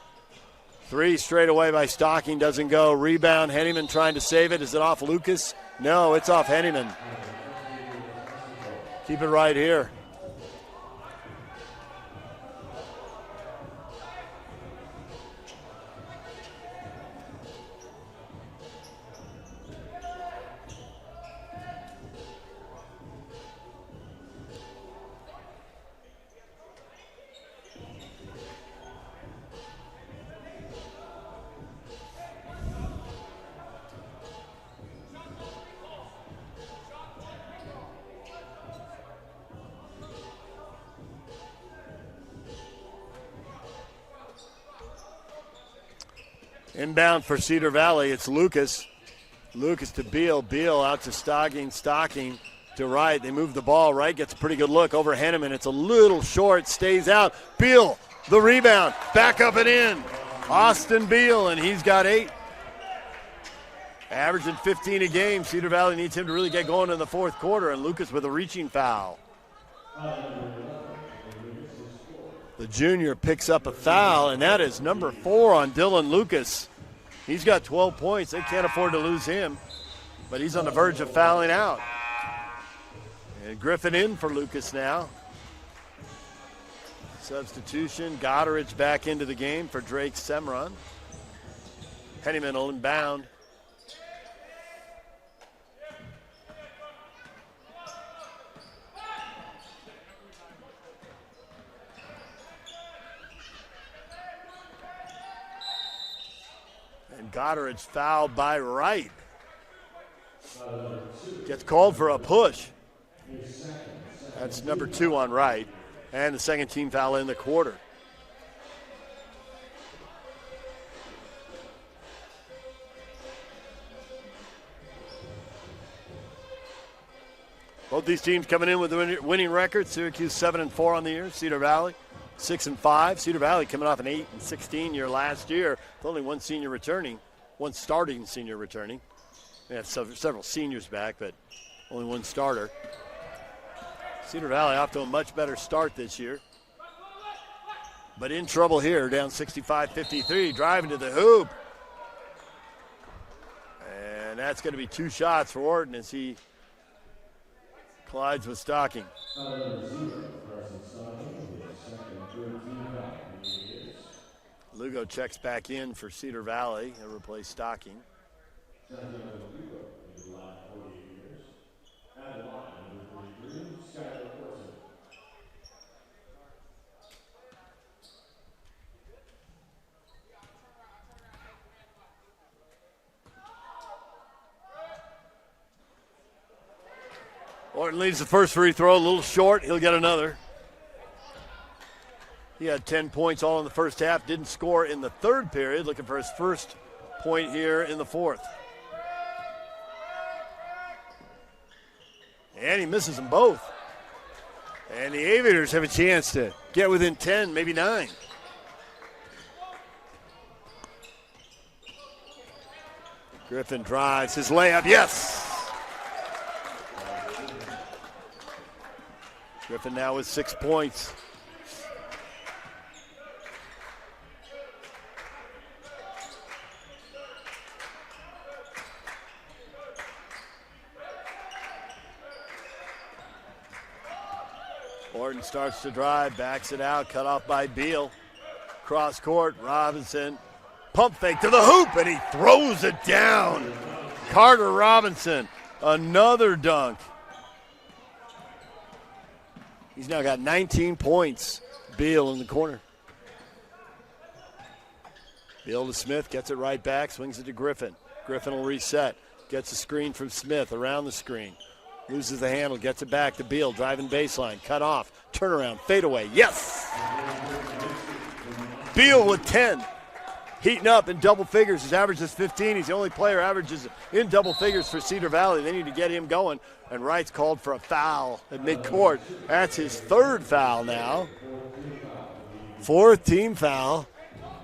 3 straight away by Stocking, doesn't go. Rebound, Henneman trying to save it. Is it off Lucas? No, it's off Henneman. Keep it right here. Inbound for Cedar Valley, it's Lucas. Lucas to Beal. Beal out to Stocking. Stocking to Wright. They move the ball. Wright gets a pretty good look over Henneman. It's a little short, stays out. Beal, the rebound, back up and in. Austin Beal, and he's got 8. Averaging 15 a game. Cedar Valley needs him to really get going in the fourth quarter, and Lucas with a reaching foul. The junior picks up a foul, and that is number 4 on Dylan Lucas. He's got 12 points. They can't afford to lose him, but he's on the verge of fouling out. And Griffin in for Lucas now. Substitution, Goddard's back into the game for Drake Semron. Henneman will inbound. Goddard's fouled by Wright. Gets called for a push. That's number 2 on Wright. And the second team foul in the quarter. Both these teams coming in with a winning record. Syracuse 7-4 on the year. Cedar Valley 6-5. Cedar Valley coming off an 8-16 year last year with only one starting senior returning. They had several seniors back, but only one starter. Cedar Valley off to a much better start this year. But in trouble here, down 65-53, driving to the hoop. And that's going to be 2 shots for Orton as he collides with Stocking. Lugo checks back in for Cedar Valley. He'll replace Stocking. Orton leads the first free throw, a little short. He'll get another. He had 10 points all in the first half, didn't score in the third period, looking for his first point here in the fourth. And he misses them both. And the Aviators have a chance to get within 10, maybe 9. Griffin drives his layup, yes! Griffin now with 6 points. Orton starts to drive, backs it out, cut off by Beal. Cross court, Robinson. Pump fake to the hoop, and he throws it down. Carter Robinson, another dunk. He's now got 19 points. Beal in the corner. Beal to Smith, gets it right back, swings it to Griffin. Griffin will reset, gets a screen from Smith around the screen. Loses the handle, gets it back to Beal, driving baseline, cut off, turnaround, fadeaway, yes! Beal with 10. Heating up in double figures. His average is 15. He's the only player averages in double figures for Cedar Valley. They need to get him going. And Wright's called for a foul at midcourt. That's his third foul now. 4th team foul.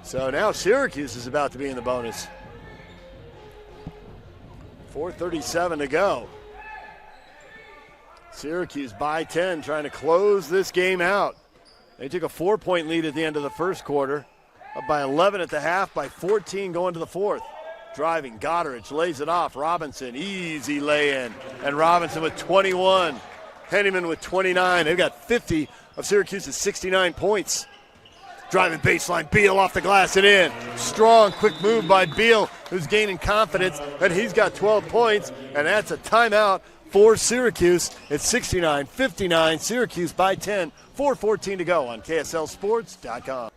So now Syracuse is about to be in the bonus. 4:37 to go. Syracuse by 10, trying to close this game out. They took a 4-point lead at the end of the first quarter. Up by 11 at the half, by 14 going to the fourth. Driving, Goddard lays it off. Robinson, easy lay-in. And Robinson with 21. Henneman with 29. They've got 50 of Syracuse's 69 points. Driving baseline, Beal off the glass and in. Strong, quick move by Beal, who's gaining confidence, and he's got 12 points, and that's a timeout for Syracuse. It's 69-59, Syracuse by 10, 4:14 to go on KSLSports.com.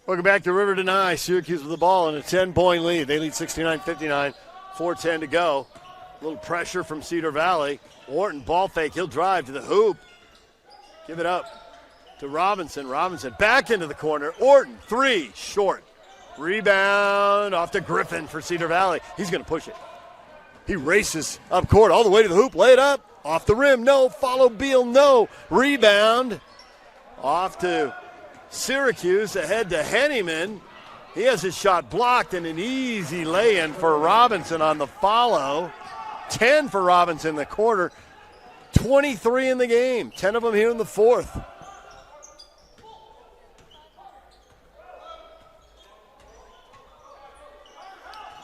Welcome back to Riverton High. Syracuse with the ball in a 10-point lead. They lead 69-59, 4:10 to go. A little pressure from Cedar Valley. Orton, ball fake. He'll drive to the hoop. Give it up to Robinson. Robinson back into the corner. Orton, 3, short. Rebound off to Griffin for Cedar Valley. He's going to push it. He races up court all the way to the hoop. Lay it up. Off the rim. No. Follow Beal. No. Rebound. Off to Syracuse, ahead to Henneman. He has his shot blocked and an easy lay-in for Robinson on the follow. 10 for Robinson in the quarter. 23 in the game. 10 of them here in the fourth.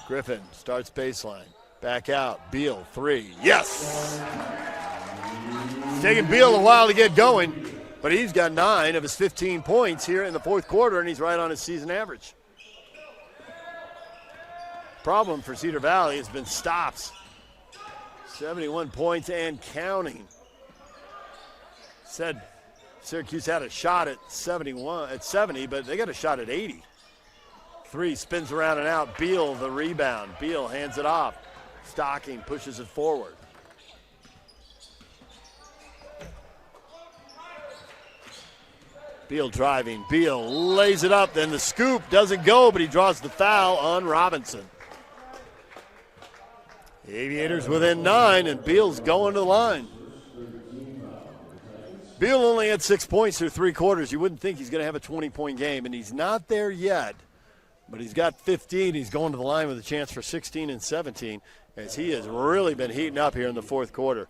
Griffin starts baseline. Back out. Beal, 3. Yes! It's taking Beal a while to get going. But he's got 9 of his 15 points here in the fourth quarter, and he's right on his season average. Problem for Cedar Valley has been stops. 71 points and counting. Said Syracuse had a shot at 70, but they got a shot at 80. Three, spins around and out. Beal, the rebound. Beal hands it off. Stocking pushes it forward. Beal driving. Beal lays it up. Then the scoop doesn't go, but he draws the foul on Robinson. The Aviators within 9, and Beal's going to the line. Beal only had 6 points through 3 quarters. You wouldn't think he's going to have a 20-point game, and he's not there yet. But he's got 15. He's going to the line with a chance for 16 and 17, as he has really been heating up here in the fourth quarter.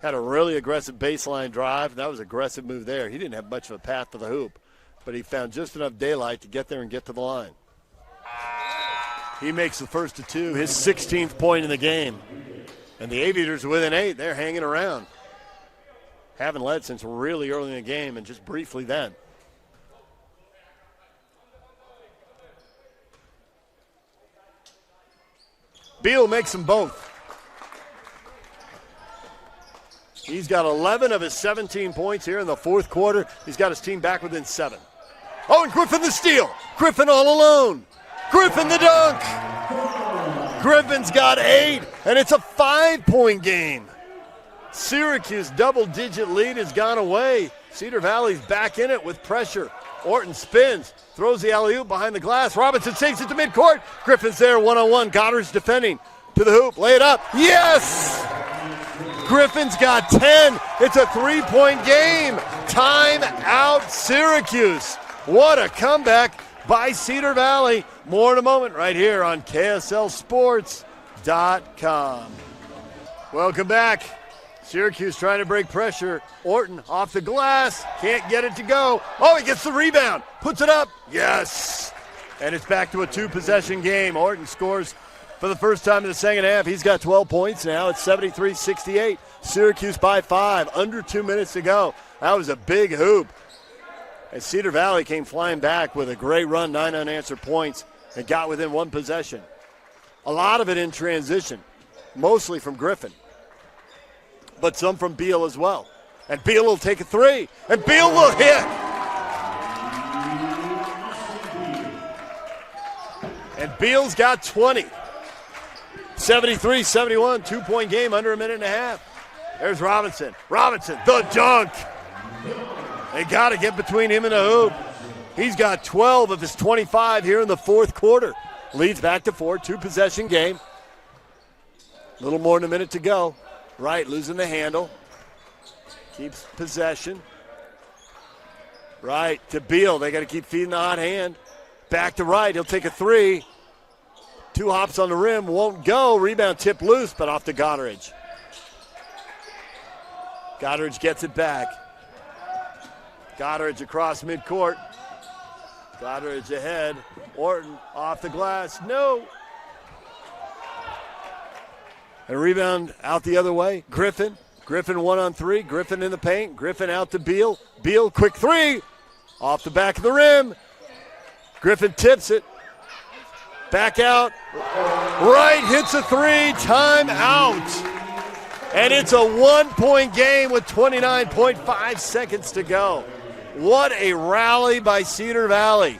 Had a really aggressive baseline drive. That was an aggressive move there. He didn't have much of a path to the hoop, but he found just enough daylight to get there and get to the line. He makes the first of 2, his 16th point in the game. And the Aviators are within 8. They're hanging around. Haven't led since really early in the game and just briefly then. Beal makes them both. He's got 11 of his 17 points here in the fourth quarter. He's got his team back within 7. Oh, and Griffin the steal. Griffin all alone. Griffin the dunk. Griffin's got 8, and it's a 5-point game. Syracuse double-digit lead has gone away. Cedar Valley's back in it with pressure. Orton spins, throws the alley-oop behind the glass. Robinson takes it to midcourt. Griffin's there one-on-one. Goddard's defending to the hoop. Lay it up. Yes! Griffin's got 10. It's a 3-point game. Time out, Syracuse. What a comeback by Cedar Valley. More in a moment right here on KSLSports.com. Welcome back. Syracuse trying to break pressure. Orton off the glass. Can't get it to go. Oh, he gets the rebound. Puts it up. Yes. And it's back to a 2-possession game. Orton scores for the first time in the second half. He's got 12 points now. It's 73-68. Syracuse by 5. Under 2 minutes to go. That was a big hoop. And Cedar Valley came flying back with a great run, 9 unanswered points, and got within 1 possession. A lot of it in transition, mostly from Griffin, but some from Beal as well. And Beal will take a 3, and Beal will hit. And Beal's got 20. 73-71, 2-point game, under a minute and a half. There's Robinson. Robinson, the dunk. They got to get between him and the hoop. He's got 12 of his 25 here in the fourth quarter. Leads back to 4, 2-possession game. A little more than a minute to go. Wright losing the handle. Keeps possession. Wright to Beal. They got to keep feeding the hot hand. Back to Wright. He'll take a 3. 2 hops on the rim. Won't go. Rebound tip loose, but off to Goddard. Goddard gets it back. Goddard across midcourt. Goddard ahead. Orton off the glass. No. And a rebound out the other way. Griffin. Griffin 1-on-3. Griffin in the paint. Griffin out to Beal. Beal, quick 3. Off the back of the rim. Griffin tips it. Back out. Wright hits a 3. Time out. And it's a 1-point game with 29.5 seconds to go. What a rally by Cedar Valley.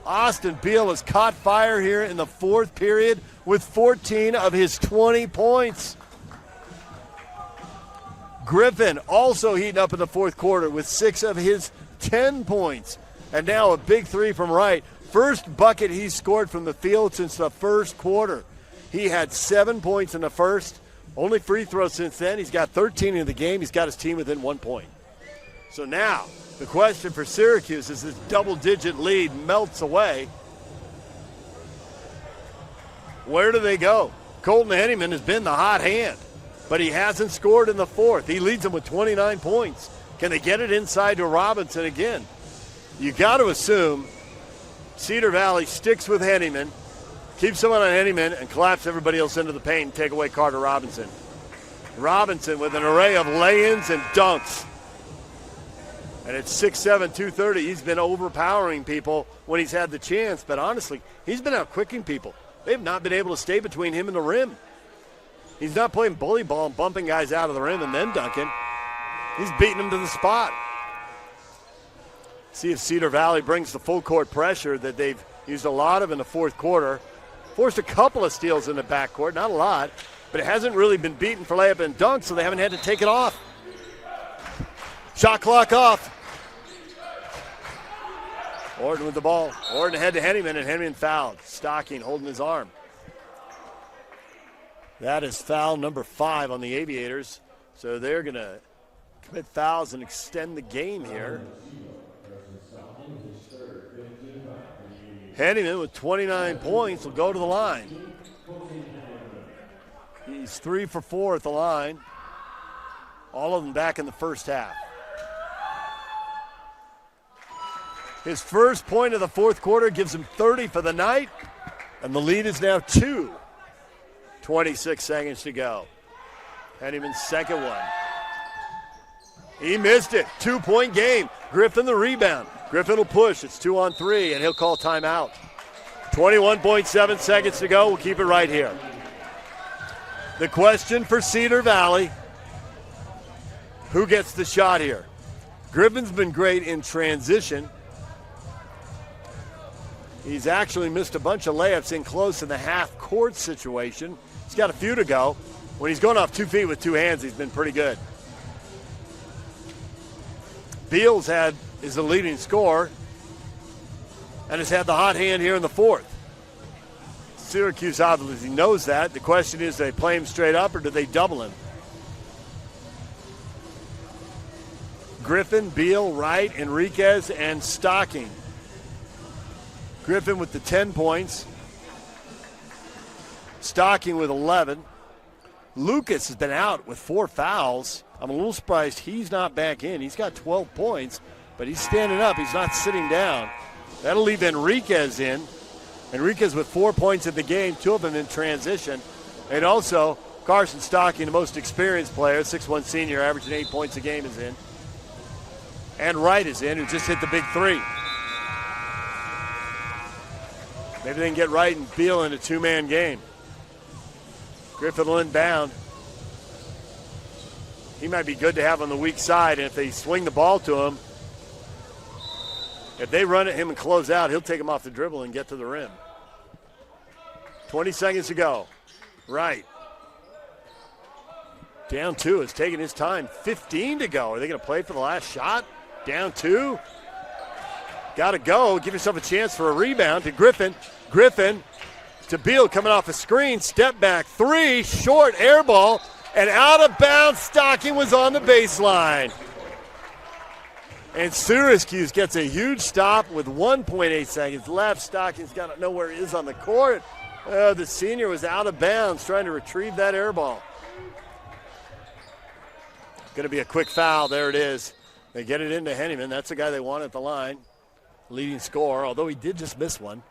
Austin Beal has caught fire here in the fourth period with 14 of his 20 points. Griffin also heating up in the fourth quarter with 6 of his 10 points. And now a big 3 from Wright. First bucket he's scored from the field since the first quarter. He had 7 points in the first. Only free throws since then. He's got 13 in the game. He's got his team within 1 point. So now the question for Syracuse is this double-digit lead melts away. Where do they go? Colton Henneman has been the hot hand, but he hasn't scored in the fourth. He leads them with 29 points. Can they get it inside to Robinson again? You got to assume Cedar Valley sticks with Henneman, keeps someone on Henneman, and collapse everybody else into the paint and take away Carter Robinson. Robinson with an array of lay-ins and dunks. And at 6'7", 230, he's been overpowering people when he's had the chance. But honestly, he's been out-quicking people. They've not been able to stay between him and the rim. He's not playing bully ball and bumping guys out of the rim and then dunking. He's beating them to the spot. See if Cedar Valley brings the full court pressure that they've Used a lot of in the fourth quarter. Forced a couple of steals in the backcourt, not a lot, but it hasn't really been beaten for layup and dunk, so they haven't had to take it off. Shot clock off. Orton with the ball. Orton ahead to Henneman, and Henneman fouled. Stocking holding his arm. That is foul number 5 on the Aviators. So they're going to commit fouls and extend the game here. Henneman with 29 points will go to the line. He's 3 for 4 at the line. All of them back in the first half. His first point of the fourth quarter gives him 30 for the night, and the lead is now 2. 26 seconds to go. Henneman's second one. He missed it. 2-point game. Griffin the rebound. Griffin will push. It's 2 on 3, and he'll call timeout. 21.7 seconds to go. We'll keep it right here. The question for Cedar Valley, who gets the shot here? Griffin's been great in transition. He's actually missed a bunch of layups in close in the half-court situation. He's got a few to go. When he's going off 2 feet with 2 hands, he's been pretty good. Beals is the leading scorer and has had the hot hand here in the fourth. Syracuse obviously knows that. The question is, do they play him straight up or do they double him? Griffin, Beal, Wright, Enriquez, and Stocking. Griffin with the 10 points. Stocking with 11. Lucas has been out with 4 fouls. I'm a little surprised he's not back in. He's got 12 points, but he's standing up. He's not sitting down. That'll leave Enriquez in. Enriquez with 4 points in the game, 2 of them in transition. And also, Carson Stocking, the most experienced player, 6'1" senior, averaging 8 points a game, is in. And Wright is in, who just hit the big 3. Maybe they can get Wright and Beal in a 2-man game. Griffin will inbound. He might be good to have on the weak side, and if they swing the ball to him, if they run at him and close out, he'll take him off the dribble and get to the rim. 20 seconds to go. Wright. Down 2 is taking his time. 15 to go. Are they going to play for the last shot? Down 2. Got to go. Give yourself a chance for a rebound to Griffin. Griffin to Beal coming off a screen. Step back 3. Short air ball. And out of bounds. Stocking was on the baseline. And Syracuse gets a huge stop with 1.8 seconds left. Stocking's got to know where he is on the court. The senior was out of bounds trying to retrieve that air ball. Going to be a quick foul. There it is. They get it into Henneman. That's the guy they want at the line. Leading scorer, although he did just miss one.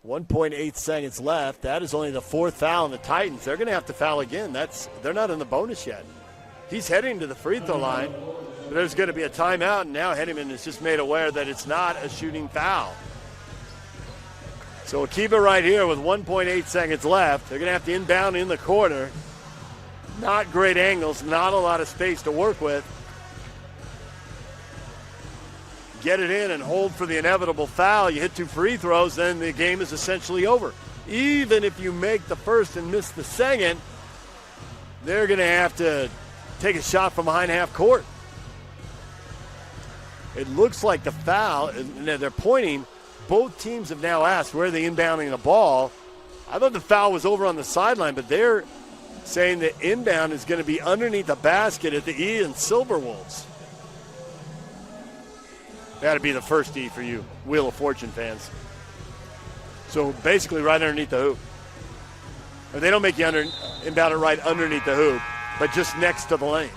1.8 seconds left. That is only the 4th foul on the Titans. They're going to have to foul again. They're not in the bonus yet. He's heading to the free throw line. But there's going to be a timeout, and now Henneman is just made aware that it's not a shooting foul. So we'll keep it right here with 1.8 seconds left. They're going to have to inbound in the corner. Not great angles, not a lot of space to work with. Get it in and hold for the inevitable foul. You hit 2 free throws, then the game is essentially over. Even if you make the first and miss the second, they're going to have to take a shot from behind half court. It looks like the foul, and they're pointing. Both teams have now asked where are they inbounding the ball. I thought the foul was over on the sideline, but they're saying the inbound is going to be underneath the basket at the E and Silver Wolves. That'd be the first E for you, Wheel of Fortune fans. So basically right underneath the hoop. Or they don't make you inbound it right underneath the hoop, but just next to the lane.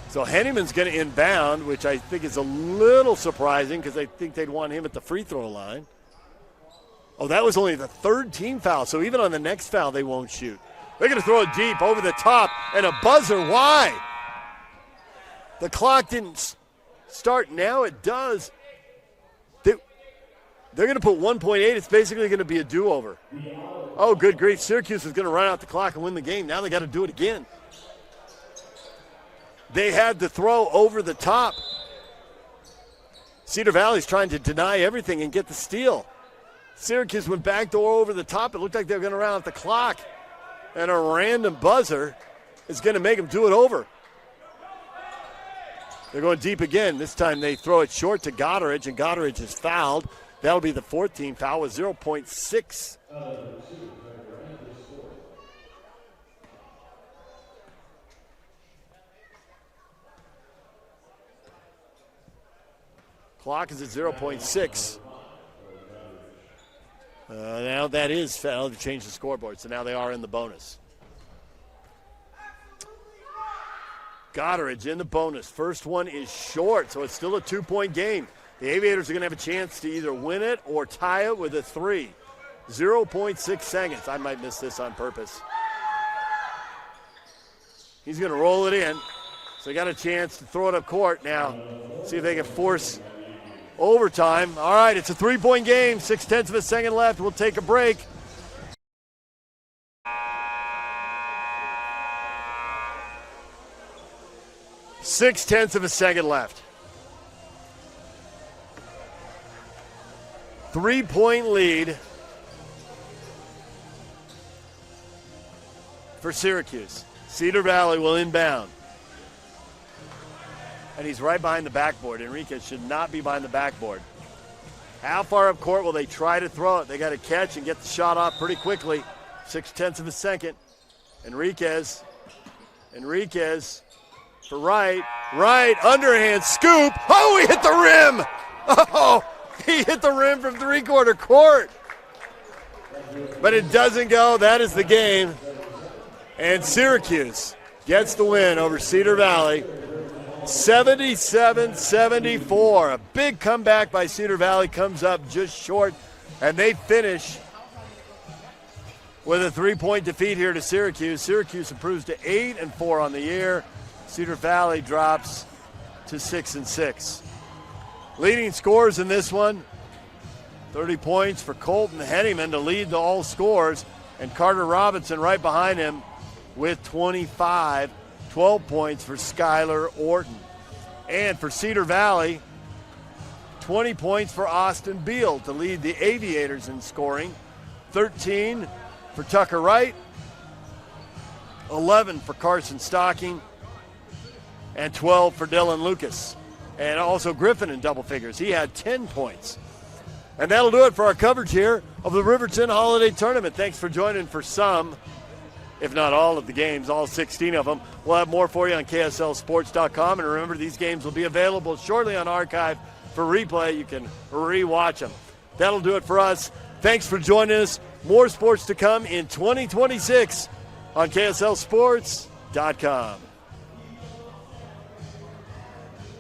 So Henneman's going to inbound, which I think is a little surprising because I think they'd want him at the free throw line. Oh, that was only the 3rd team foul, so even on the next foul they won't shoot. They're going to throw it deep over the top, and a buzzer. Why? The clock didn't start. Now it does. They're going to put 1.8. It's basically going to be a do-over. Oh, good grief. Syracuse is going to run out the clock and win the game. Now they got to do it again. They had to throw over the top. Cedar Valley's trying to deny everything and get the steal. Syracuse went backdoor over the top. It looked like they were going to round out the clock. And a random buzzer is going to make them do it over. They're going deep again. This time they throw it short to Goddard, and Goddard is fouled. That'll be the 4th team foul with 0.6. Clock is at 0.6. Now that is foul to change the scoreboard, so now they are in the bonus. Goddard in the bonus. First one is short, so it's still a 2-point game. The Aviators are going to have a chance to either win it or tie it with a 3. 0.6 seconds. I might miss this on purpose. He's going to roll it in, so they got a chance to throw it up court now. See if they can force overtime. All right, it's a 3-point game. 0.6 of a second left. We'll take a break. Six-tenths of a second left. 3-point lead for Syracuse. Cedar Valley will inbound. And he's right behind the backboard. Enriquez should not be behind the backboard. How far up court will they try to throw it? They got to catch and get the shot off pretty quickly. 0.6 of a second. Enriquez for right, underhand scoop. Oh, he hit the rim. Oh, he hit the rim from 3/4 court. But it doesn't go. That is the game. And Syracuse gets the win over Cedar Valley. 77-74. A big comeback by Cedar Valley comes up just short, and they finish with a 3-point defeat here to Syracuse. Syracuse improves to 8-4 on the year. Cedar Valley drops to 6-6. Leading scorers in this one, 30 points for Colton Henneman to lead the all scores, and Carter Robinson right behind him with 25. 12 points for Skylar Orton. And for Cedar Valley, 20 points for Austin Beal to lead the Aviators in scoring. 13 for Tucker Wright, 11 for Carson Stocking, and 12 for Dylan Lucas. And also Griffin in double figures. He had 10 points. And that'll do it for our coverage here of the Riverton Holiday Tournament. Thanks for joining for some, if not all of the games, all 16 of them. We'll have more for you on KSLSports.com. And remember, these games will be available shortly on archive for replay. You can re-watch them. That'll do it for us. Thanks for joining us. More sports to come in 2026 on KSLSports.com.